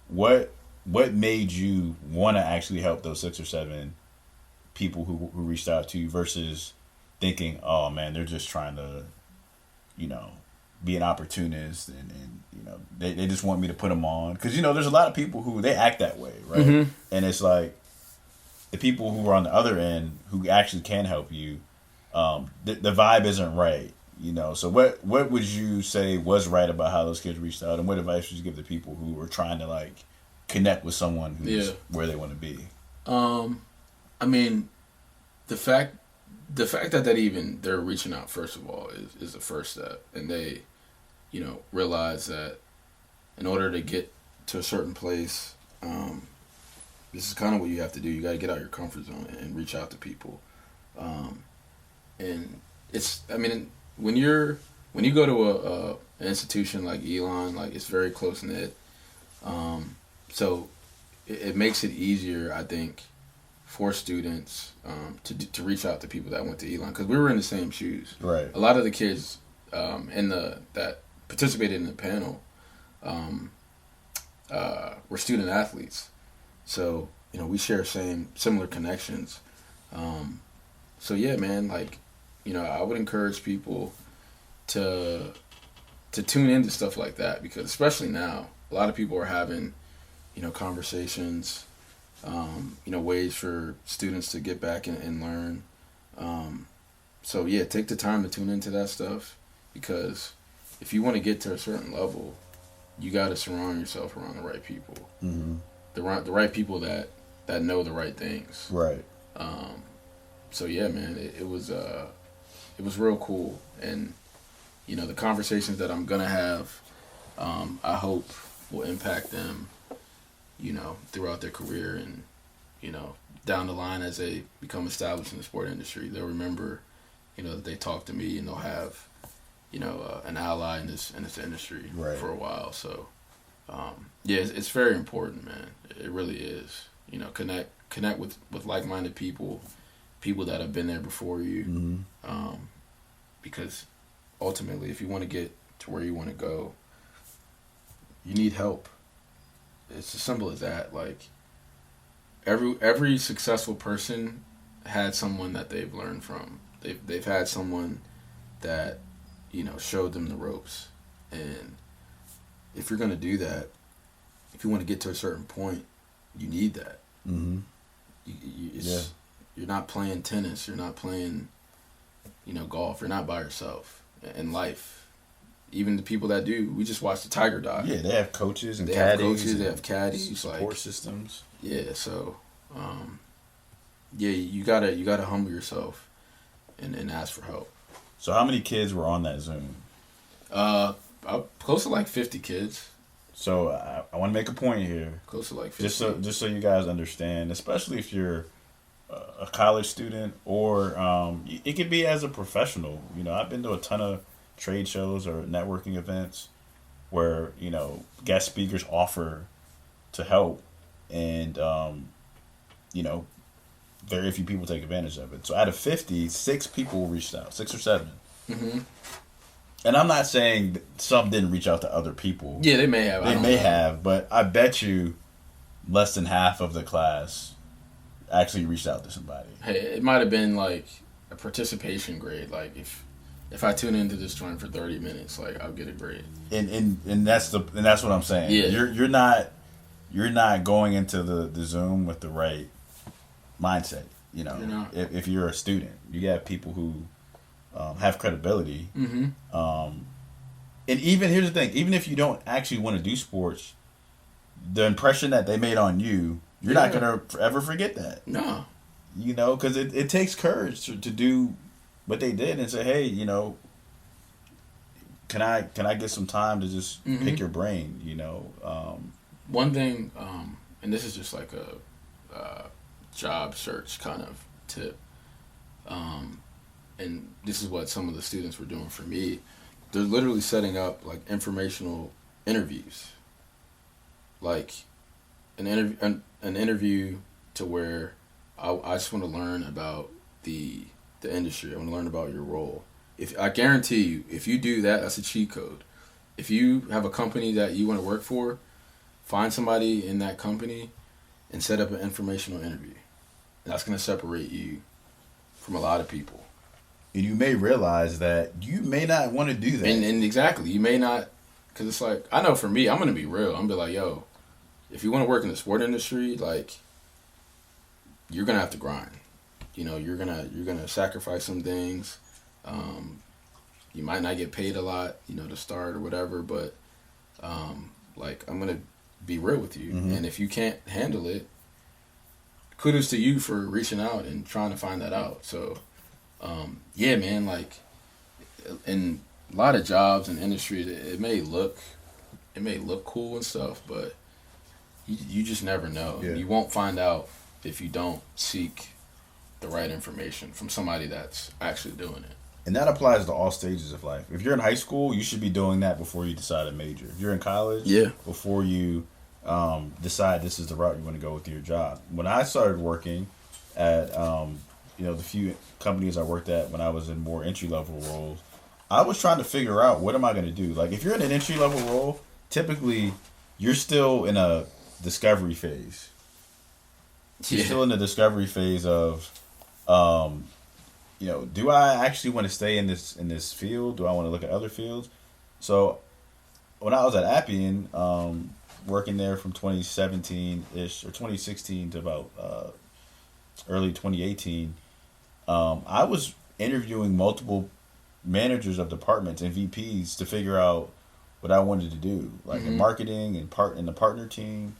what made you want to actually help those 6 or 7 people who reached out to you, versus thinking, oh man, they're just trying to be an opportunist, and they just want me to put them on, because there's a lot of people who they act that way, right? And it's the people who are on the other end who actually can help you, the vibe isn't right. So what would you say was right about how those kids reached out, and what advice would you give to people who were trying to connect with someone who's where they want to be? The fact that they're reaching out, first of all, is the first step, and they realize that in order to get to a certain place, this is kind of what you have to do. You got to get out your comfort zone and reach out to people. And it's, when you go to an institution like Elon, it's very close knit. So it makes it easier, I think, for students to reach out to people that went to Elon, because we were in the same shoes. Right. A lot of the kids that participated in the panel were student athletes, so we share similar connections. So yeah, man, like I would encourage people to tune into stuff like that, because especially now, a lot of people are having conversations, ways for students to get back and learn. So yeah, take the time to tune into that stuff, because if you want to get to a certain level, you got to surround yourself around the right people. Mm-hmm. The right people that know the right things. Right. So yeah, man, it was real cool, and the conversations that I'm gonna have, I hope will impact them, throughout their career, and down the line as they become established in the sport industry, they'll remember, that they talked to me, and they'll have, an ally in this industry right. for a while. So, yeah, it's very important, man. It really is. Connect with like-minded people that have been there before you, mm-hmm. Because ultimately, if you want to get to where you want to go, you need help. It's as simple as that. Like, every successful person had someone that they've learned from. They've had someone that showed them the ropes. And if you're gonna do that, if you want to get to a certain point, you need that. Mm-hmm. You're not playing tennis. You're not playing, golf. You're not by yourself in life. Even the people that do, we just watched the Tiger doc. Yeah, they have coaches and they caddies. They have caddies. Support systems. Yeah, so, yeah, you gotta humble yourself and ask for help. So how many kids were on that Zoom? Close to like 50 kids. So I want to make a point here. Close to like 50. Just so you guys understand, especially if you're a college student, or it could be as a professional. I've been to a ton of trade shows or networking events where guest speakers offer to help, and very few people take advantage of it. So out of 50, 6 people reached out, 6 or 7. Mm-hmm. And I'm not saying that some didn't reach out to other people. Yeah, they may have. They may have, but I bet you less than half of the class actually reached out to somebody. Hey, it might have been like a participation grade. Like if I tune into this joint for 30 minutes, like I'll get a grade. And that's what I'm saying. Yeah. You're not going into the Zoom with the right mindset. If you're a student, you got people who have credibility. Mm-hmm. And even here's the thing: even if you don't actually want to do sports, the impression that they made on you, you're not gonna ever forget that. No. Because it takes courage to do what they did and say, hey, can I get some time to just pick your brain? One thing, and this is just like a job search kind of tip, and this is what some of the students were doing for me. They're literally setting up like informational interviews, like an interview to where I just want to learn about the industry. I want to learn about your role. If I guarantee you, if you do that, that's a cheat code. If you have a company that you want to work for, find somebody in that company and set up an informational interview. That's going to separate you from a lot of people. And you may realize that you may not want to do that. And exactly, you may not, because it's like, I know for me, I'm going to be real. I'm going to be like, yo, if you want to work in the sport industry, like, you're going to have to grind. You're gonna sacrifice some things. You might not get paid a lot, to start or whatever, but like, I'm gonna be real with you. Mm-hmm. And if you can't handle it, kudos to you for reaching out and trying to find that out. So yeah, man, like, in a lot of jobs and industry, it may look cool and stuff, but you just never know. Yeah. You won't find out if you don't seek the right information from somebody that's actually doing it. And that applies to all stages of life. If you're in high school, you should be doing that before you decide a major. If you're in college, before you decide this is the route you want to go with your job. When I started working, at the few companies I worked at when I was in more entry level roles, I was trying to figure out what am I going to do. Like if you're in an entry level role, typically you're still in a discovery phase. You're still in the discovery phase of, do I actually want to stay in this field? Do I want to look at other fields? So when I was at Appian, working there from 2017-ish or 2016 to about early 2018, I was interviewing multiple managers of departments and VPs to figure out what I wanted to do, like in marketing and in the partner team.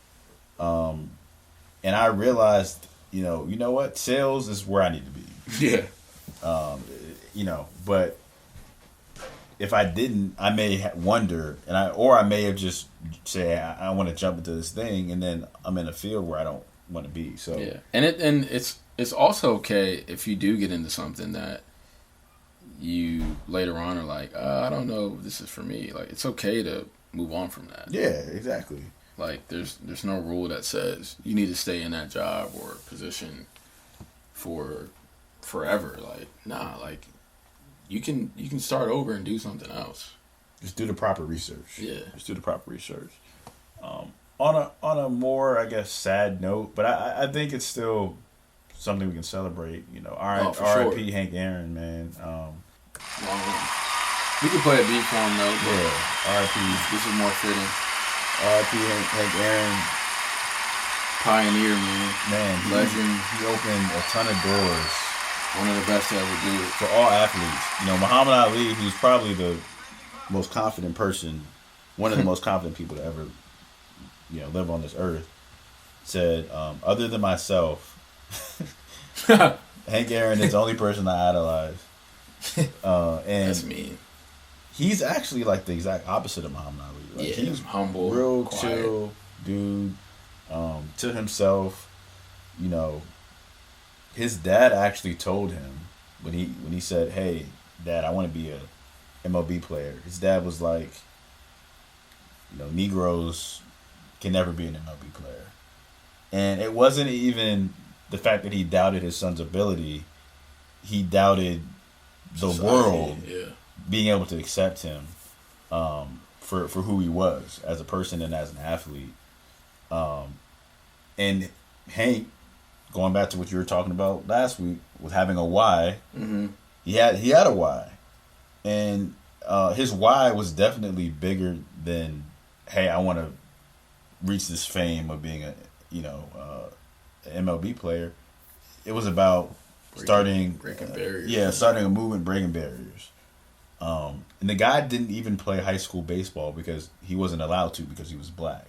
And I realized, you know what, sales is where I need to be. Yeah. But if I didn't, I may wonder, or I may have just say I want to jump into this thing, and then I'm in a field where I don't want to be. So yeah, and it's also okay if you do get into something that you later on are like, I don't know if this is for me. Like it's okay to move on from that. Yeah, exactly. Like there's no rule that says you need to stay in that job or position for forever. Like nah, like you can start over and do something else. Just do the proper research. Yeah, just do the proper research. On a more, I guess, sad note, but I think it's still something we can celebrate. R.I.P. Sure. Hank Aaron, man. We can play a beat for him though. Yeah, R.I.P. This is more fitting. R.I.P. Hank Aaron. Pioneer, man. Man, legend. He opened a ton of doors. One of the best to ever do it. For all athletes. Muhammad Ali, who's probably the most confident person, one of the most confident people to ever, live on this earth, said, other than myself, Hank Aaron is the only person I idolize. And that's mean. He's actually like the exact opposite of Muhammad Ali. Like, he's humble, real quiet. Chill dude, to himself. His dad actually told him when he said, "Hey, Dad, I want to be a MLB player." His dad was like, Negroes can never be an MLB player. And it wasn't even the fact that he doubted his son's ability. He doubted the world being able to accept him for who he was as a person and as an athlete. And Hank, going back to what you were talking about last week with having a why, he had a why. And his why was definitely bigger than, hey, I want to reach this fame of being a an MLB player. It was about breaking barriers. Starting a movement, breaking barriers. And the guy didn't even play high school baseball because he wasn't allowed to because he was black.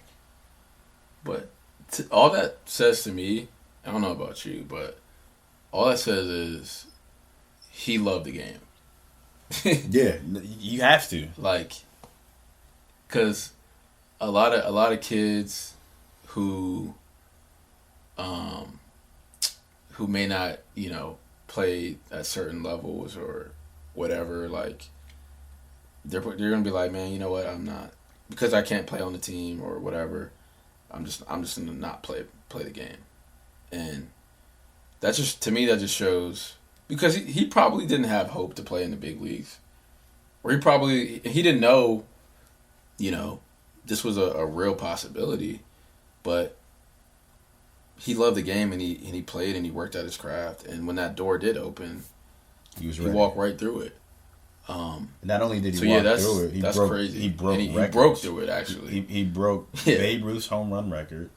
But all that says to me, I don't know about you, but all that says is he loved the game. Yeah, you have to. Like, because a lot of kids who may not, play at certain levels or whatever, like they're gonna be like, man, you know what, I'm not, because I can't play on the team or whatever, I'm just gonna not play the game. And that just, to me, that just shows, because he probably didn't have hope to play in the big leagues, or he didn't know, this was a real possibility, but he loved the game and he played and he worked at his craft, and when that door did open, he walked right through it. Not only did he walk through it, that's crazy. He broke records. He broke through it, actually. He broke Babe Ruth's home run record.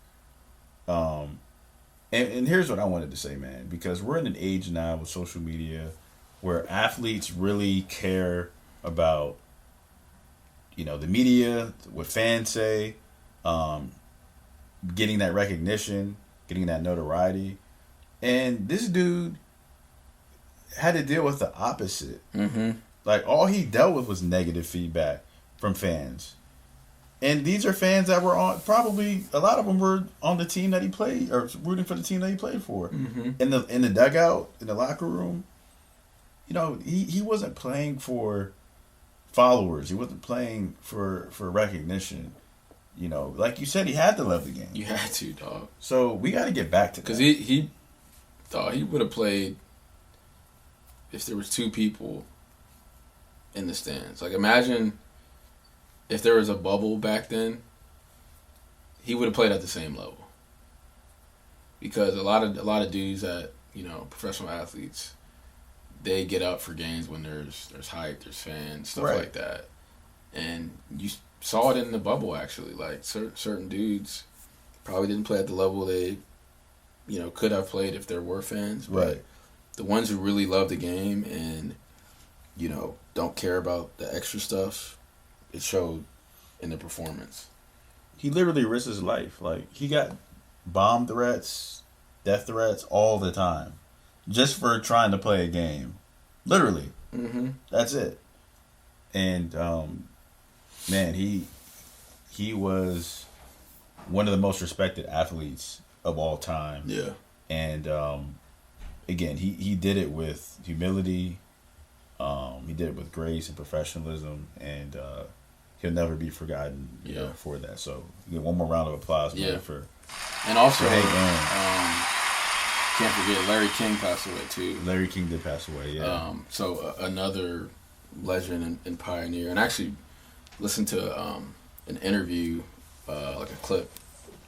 And here's what I wanted to say, man, because we're in an age now with social media where athletes really care about, the media, what fans say, getting that recognition, getting that notoriety. And this dude had to deal with the opposite. Mm-hmm. Like, all he dealt with was negative feedback from fans. And these are fans that were on, probably a lot of them were on the team that he played, or rooting for the team that he played for. Mm-hmm. In the dugout, in the locker room, he wasn't playing for followers. He wasn't playing for recognition. Like you said, he had to love the game. You had to, dog. So we got to get back to that. Because he he would have played if there was 2 people in the stands. Like, imagine if there was a bubble back then, he would have played at the same level. Because a lot of dudes that, professional athletes, they get up for games when there's hype, there's fans, stuff Right. like that. And you saw it in the bubble, actually. Like, certain dudes probably didn't play at the level they, could have played if there were fans. But Right. the ones who really love the game and, don't care about the extra stuff, it showed in the performance. He literally risked his life. Like, he got bomb threats, death threats all the time, just for trying to play a game. Literally. Mm-hmm. That's it. And man, he was one of the most respected athletes of all time. Yeah. And again, he did it with humility. He did it with grace and professionalism, and he'll never be forgotten. For that. So, one more round of applause, man, for. And also, Hank Aaron. can't forget Larry King passed away too. Larry King did pass away. Yeah. So another legend and pioneer, and I actually listened to an interview, like a clip.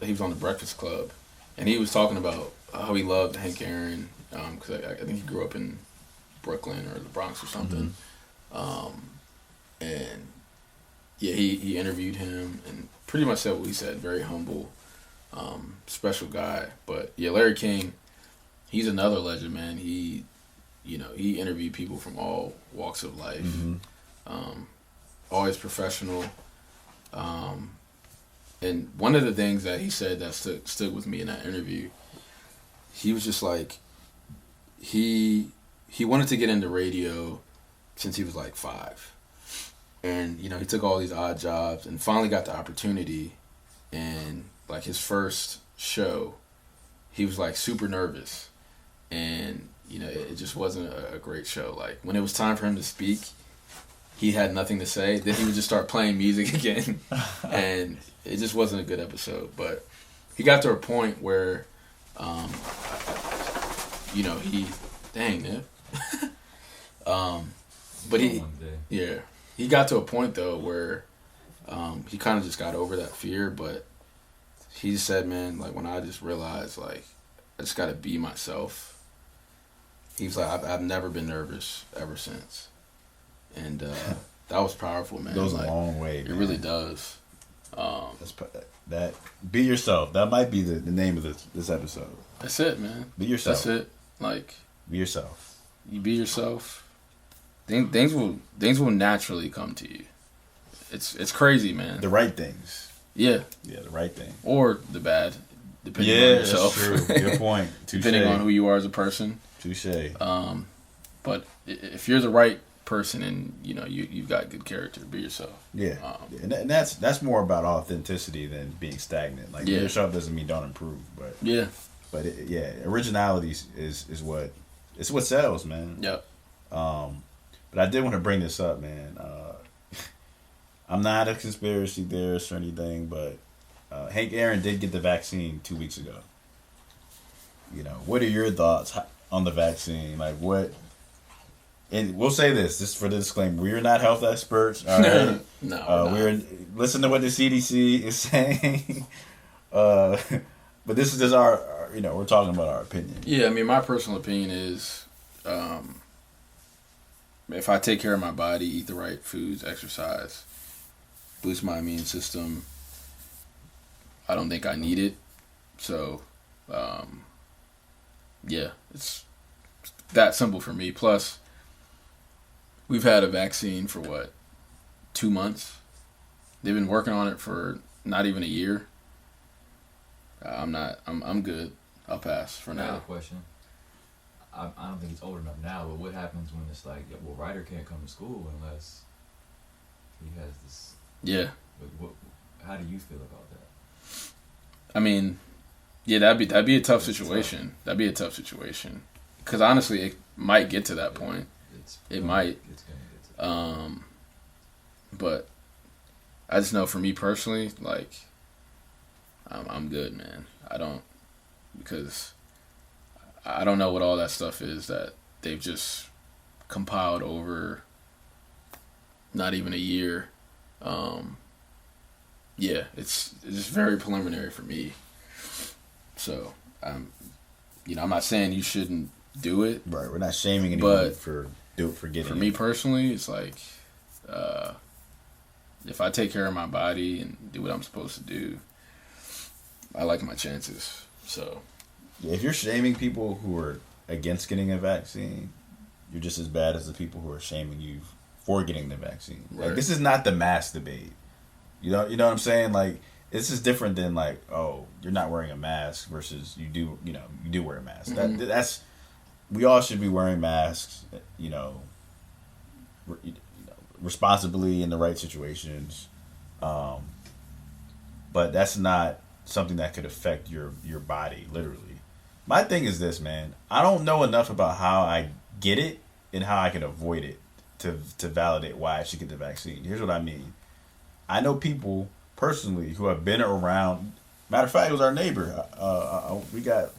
He was on the Breakfast Club, and he was talking about how he loved Hank Aaron because I think he grew up in Brooklyn or the Bronx or something. And yeah, he interviewed him and pretty much said what he said. Very humble, special guy. But yeah, Larry King, he's another legend, man. He interviewed people from all walks of life. Mm-hmm. Always professional. And one of the things that he said that stood with me in that interview, he was just like, he wanted to get into radio since he was like 5. And, he took all these odd jobs and finally got the opportunity. And like his first show, he was like super nervous. And, it just wasn't a great show. Like when it was time for him to speak, he had nothing to say. Then he would just start playing music again. And it just wasn't a good episode. But he got to a point where, dang, man. But he got to a point though where he kind of just got over that fear. But he said, man, like when I just realized like I just got to be myself. He was like, I've never been nervous ever since. And that was powerful, man. It goes like, a long way. It man. really does. That be yourself. That might be the name of this episode. That's it, man. Be yourself. That's it. Like Be yourself. you be yourself. Things will naturally come to you. It's crazy, man. The right things. Yeah. Yeah, the right thing. Or the bad, depending on Yeah, yourself. that's true. Good point. Touche. Depending on who you are as a person. Touche. But if you're the right person and you've got good character, be yourself. Yeah, and that's more about authenticity than being stagnant. Like be yourself doesn't mean don't improve, but originality is what sells, man. Yep. But I did want to bring this up, man. I'm not a conspiracy theorist or anything, but Hank Aaron did get the vaccine 2 weeks ago. What are your thoughts on the vaccine? Like what? And we'll say this for the disclaimer: we are not health experts. All right? No, we're listen to what the CDC is saying. But this is just our we're talking about our opinion. Yeah, I mean, my personal opinion is, if I take care of my body, eat the right foods, exercise, boost my immune system, I don't think I need it. So, it's that simple for me. Plus, we've had a vaccine for 2 months? They've been working on it for not even a year. I'm good. I'll pass for I have now. a question. I don't think he's old enough now, but what happens when it's like, well, Ryder can't come to school unless he has this. Yeah. How do you feel about that? I mean, yeah, that'd be a tough situation. That'd be a tough situation. Because honestly, it might get to that point. It might. It's gonna get to But I just know for me personally, like, I'm good, man. I don't, because I don't know what all that stuff is that they've just compiled over not even a year. Yeah, it's just very preliminary for me. So I'm not saying you shouldn't do it. Right, we're not shaming anyone But for getting For it. me personally, it's like if I take care of my body and do what I'm supposed to do, I like my chances. So If you're shaming people who are against getting a vaccine, you're just as bad as the people who are shaming you for getting the vaccine. Like, Right. this is not the mask debate. You know what I'm saying? Like, this is different than like, oh, you're not wearing a mask versus you do wear a mask. Mhm. That's we all should be wearing masks. Responsibly in the right situations. But that's not something that could affect your body, literally. My thing is this, man. I don't know enough about how I get it and how I can avoid it to validate why I should get the vaccine. Here's what I mean. I know people personally who have been around. Matter of fact, it was our neighbor. We got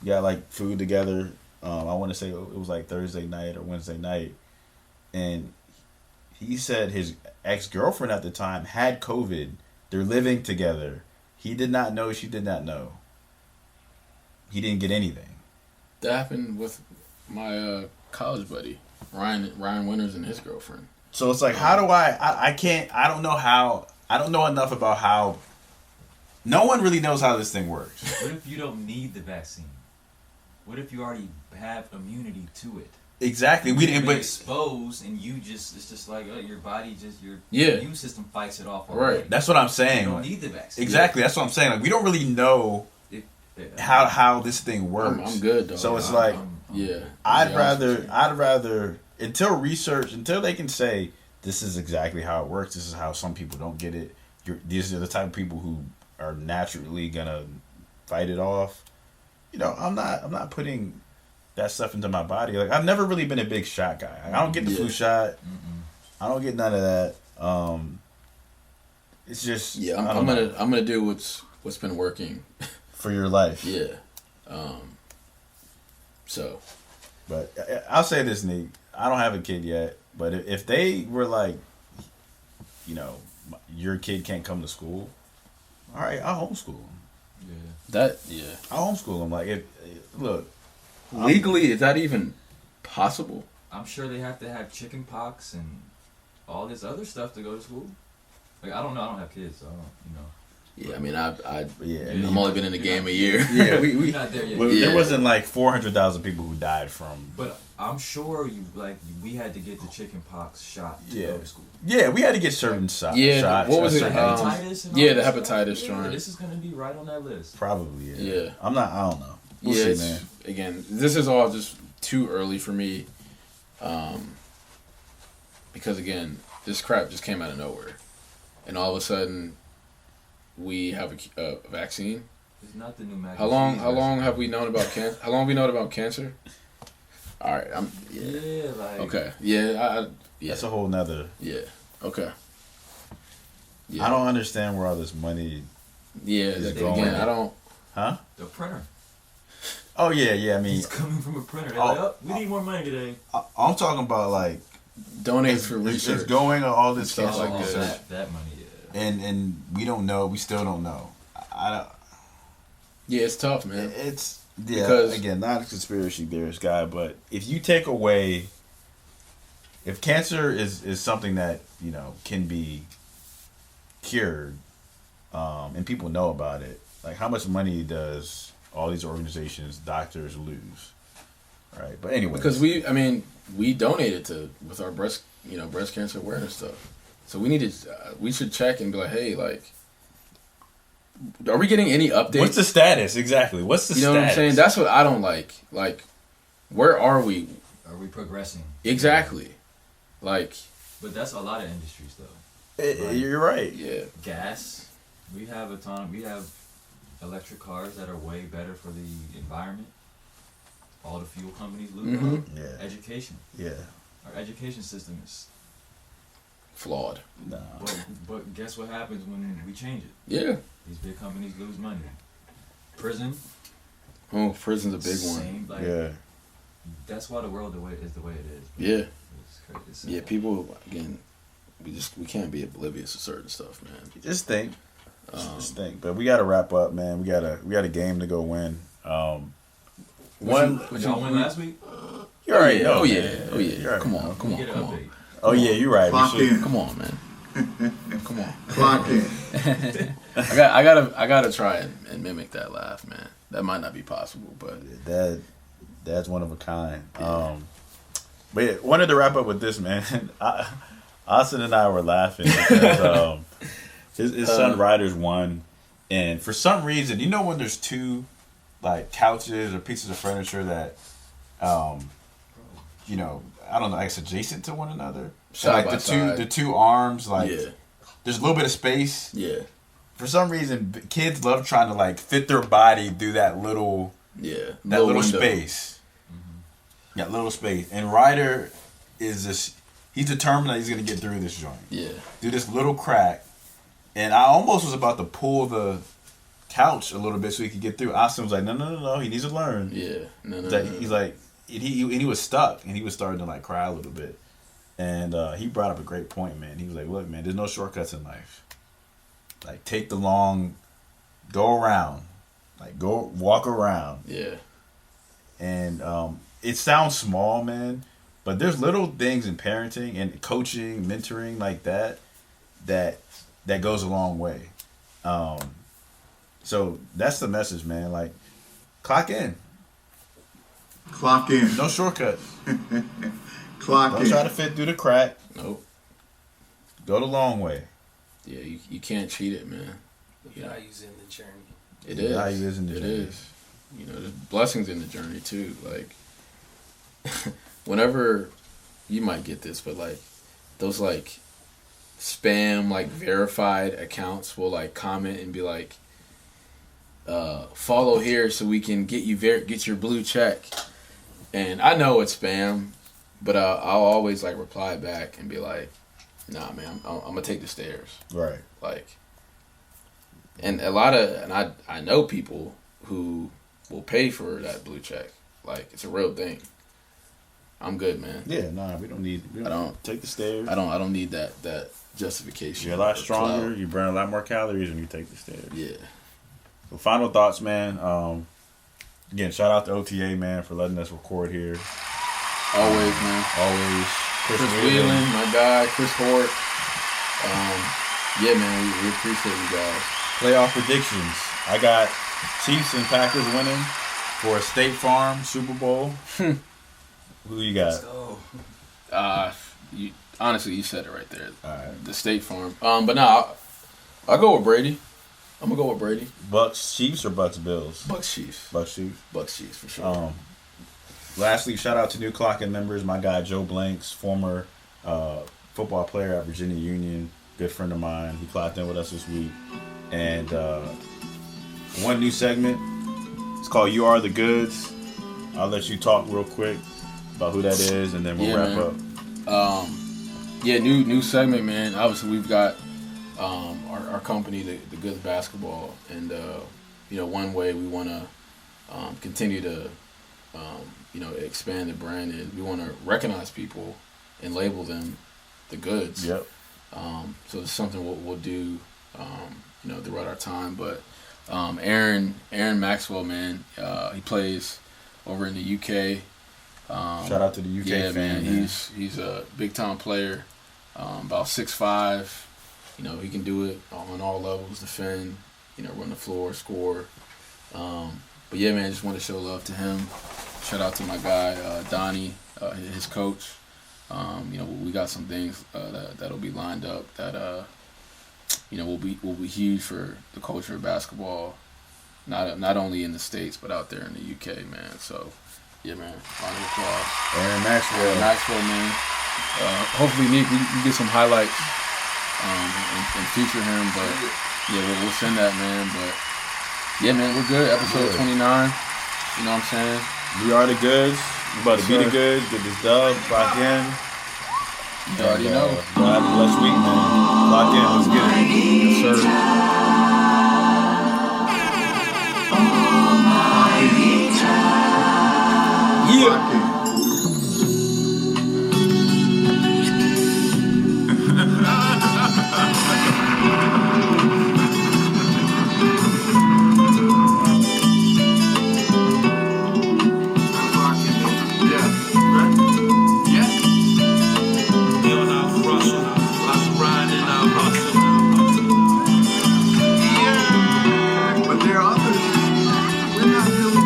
like food together. I want to say it was like Thursday night or Wednesday night, and he said his ex-girlfriend at the time had COVID. They're living together. He did not know. She did not know. He didn't get anything. that happened with my college buddy Ryan Winters and his girlfriend. So it's like, how do I can't, I don't know enough about how, no one really knows how this thing works. What if you don't need the vaccine? What if you already have immunity to it? Exactly. We didn't, You've but been exposed, and it's just like your body your Yeah. immune system fights it off already. Right. that's what I'm You saying. don't need the vaccine. Exactly. That's what I'm saying. Like, we don't really know how this thing works. I'm good though. So it's like, yeah. I'd rather until they can say this is exactly how it works. This is how some people don't get it. These are the type of people who are naturally gonna fight it off. I'm not putting that stuff into my body. Like, I've never really been a big shot guy. I don't get the flu shot. I don't get none of that. It's just I'm gonna do what's been working for your life. Yeah. So, but I'll say this, Nick. I don't have a kid yet, but if they were like, your kid can't come to school, all right, I'll homeschool them. I'll homeschool them. Like, look, legally, is that even possible? I'm sure they have to have chicken pox and all this other stuff to go to school. Like, I don't know. I don't have kids, so I don't. Yeah, I mean, yeah, I'm only been in the game a year. Yeah, we're not there yet. There wasn't like 400,000 people who died from. But I'm sure we had to get the chicken pox shot to go to school. Yeah, we had to get certain shots. Yeah, what was it? Hepatitis. And Yeah, all the that hepatitis stuff? joint. Yeah, this is gonna be right on that list. Probably. Yeah. I don't know. We'll Yeah, see, man. again, this is all just too early for me. Because again, this crap just came out of nowhere, and all of a sudden, we have a vaccine. It's not the new Mac. How long have we known about cancer? How long have we known about cancer? All right, okay, yeah. That's a whole nother. Yeah. Okay. Yeah. I don't understand where all this money. Yeah. is going. Again, I don't. Huh? The printer. Oh yeah. I mean, It's coming from a printer. They're like, oh, we need more money today. I'm talking about like donate for research. It's going on all this stuff stuff like this. That money, yeah. And we don't know. We still don't know. Yeah, it's tough, man. It's because again, not a conspiracy theorist guy, but if you take away, if cancer is something that can be cured, and people know about it, like how much money does all these organizations, doctors lose, right? But anyway, because we donated with our breast cancer awareness stuff, so we should check and be like, hey, like, are we getting any updates? What's the status exactly? What's the status? You know what I'm saying? That's what I don't like. Like, where are we? Are we progressing? Exactly. Like, but that's a lot of industries, though. You're right. Yeah. Gas. We have We have electric cars that are way better for the environment. All the fuel companies lose. Mm-hmm. Yeah. Education. Yeah. Our education system is flawed. Nah. But guess what happens when we change it? Yeah. These big companies lose money. Prison. Oh, prison's a big one. Same, like, Yeah. That's why the world is the way it is. Yeah. It's crazy. It's Yeah, simple. people, again, we can't be oblivious to certain stuff, man. Just think. Just think. But we got to wrap up, man. We got a game to go win. Did y'all win last week? You already yeah. know. Oh, yeah. man. Oh, You yeah. already Come know. on. Come on. Get an Come on. update. Oh, yeah, you're right. Clock We should. in. Come on, man. Come on. Clock in. I gotta try and mimic that laugh, man. That might not be possible, but That's one of a kind. But yeah, wanted to wrap up with this, man. Austin and I were laughing because his son Riders won, and for some reason, you know when there's two like couches or pieces of furniture that, you know, I don't know, I guess adjacent to one another. So Side like by side. the two arms, like yeah, there's a little bit of space. yeah, For some reason, kids love trying to like fit their body through that little yeah. little window. space. That little space. And Ryder is just, he's determined that he's going to get through this joint. Yeah, Through this little crack. And I almost was about to pull the couch a little bit so he could get through. Austin was like, no, he needs to learn. yeah. No. He's like, he was stuck and he was starting to like cry a little bit. And he brought up a great point, man. He was like, look, man, there's no shortcuts in life. Like, take the long, go around. Like, go walk around. Yeah, And it sounds small, man, but there's little things in parenting and coaching, mentoring like that goes a long way. So that's the message, man. Like, clock in. Clock in. No shortcuts. Clock Don't in. try to fit through the crack. nope. Go the long way. Yeah, you can't cheat it, man. The values in the journey. It The is. value is in the It journey. is. You know, there's blessings in the journey too. Like, whenever you might get this, but like those like spam like verified accounts will like comment and be like, follow here so we can get you get your blue check. And I know it's spam, but I'll always like reply back and be like, nah, man, I'm gonna take the stairs. Right. Like, and I know people who will pay for that blue check. Like, it's a real thing. I'm good, man. Yeah, nah, we don't I don't- take the stairs. I don't need that justification. You're a lot or stronger. clout. You burn a lot more calories when you take the stairs. Yeah. So final thoughts, man. Again, shout out to OTA, man, for letting us record here. Always, man. Always. Chris Whelan, my guy, Chris Hort. Yeah, man, we appreciate you guys. Playoff predictions. I got Chiefs and Packers winning for a State Farm Super Bowl. Who you got? Oh, Honestly, you said it right there. All right. The State Farm. But no, I'll go with Brady. I'm gonna go with Brady. Bucks Chiefs or Bucks Bills? Bucks Chiefs. Bucks Chiefs. Bucks Chiefs for sure. Lastly, shout out to new clocking members. My guy Joe Blanks, former football player at Virginia Union, good friend of mine. He clocked in with us this week. And one new segment. It's called You Are the Goods. I'll let you talk real quick about who that is, and then we'll wrap up. Yeah, new segment, man. Obviously, we've got our company, the Goods Basketball, and one way we want to continue to expand the brand is we want to recognize people and label them the goods. Yep. So it's something we'll do throughout our time. But Aaron Maxwell, man, he plays over in the UK. Shout out to the UK yeah, fan. man. He's a big time player. About 6'5". He can do it on all levels. Defend, run the floor, score. But yeah, man, just want to show love to him. Shout out to my guy Donnie, his coach. We got some things that'll be lined up that will be huge for the culture of basketball, not only in the States but out there in the UK, man. So yeah, man, round of applause. Aaron Maxwell. Aaron Maxwell, man. Hopefully, Nick, we get some highlights and feature him. But yeah, we'll send that, man. But yeah, man, we're good. Episode 29. You know what I'm saying? We are the goods. We about to be the goods. Get this dub. Clock in. You already know. Have a blessed week, man. Clock in. Let's get it. Yes, sir. Almighty Clock in. But there are others, we're not really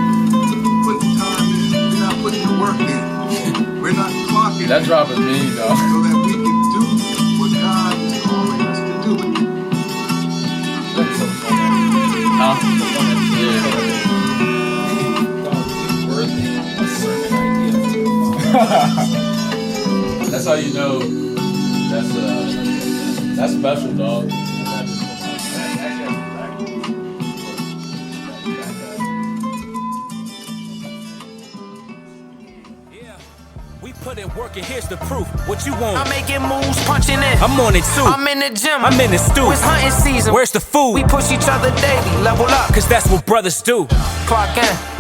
putting time in. We're not putting the work in. We're not clocking That in drop is mean, dog. so that we can do what God is calling us to do. That's how you know that's special, dog. Yeah. We put in work and here's the proof. What you want? I'm making moves, punching in. I'm on it too. I'm in the gym. I'm in the stew. It's hunting season. Where's the food? We push each other daily, level up. Cause that's what brothers do. Clock in.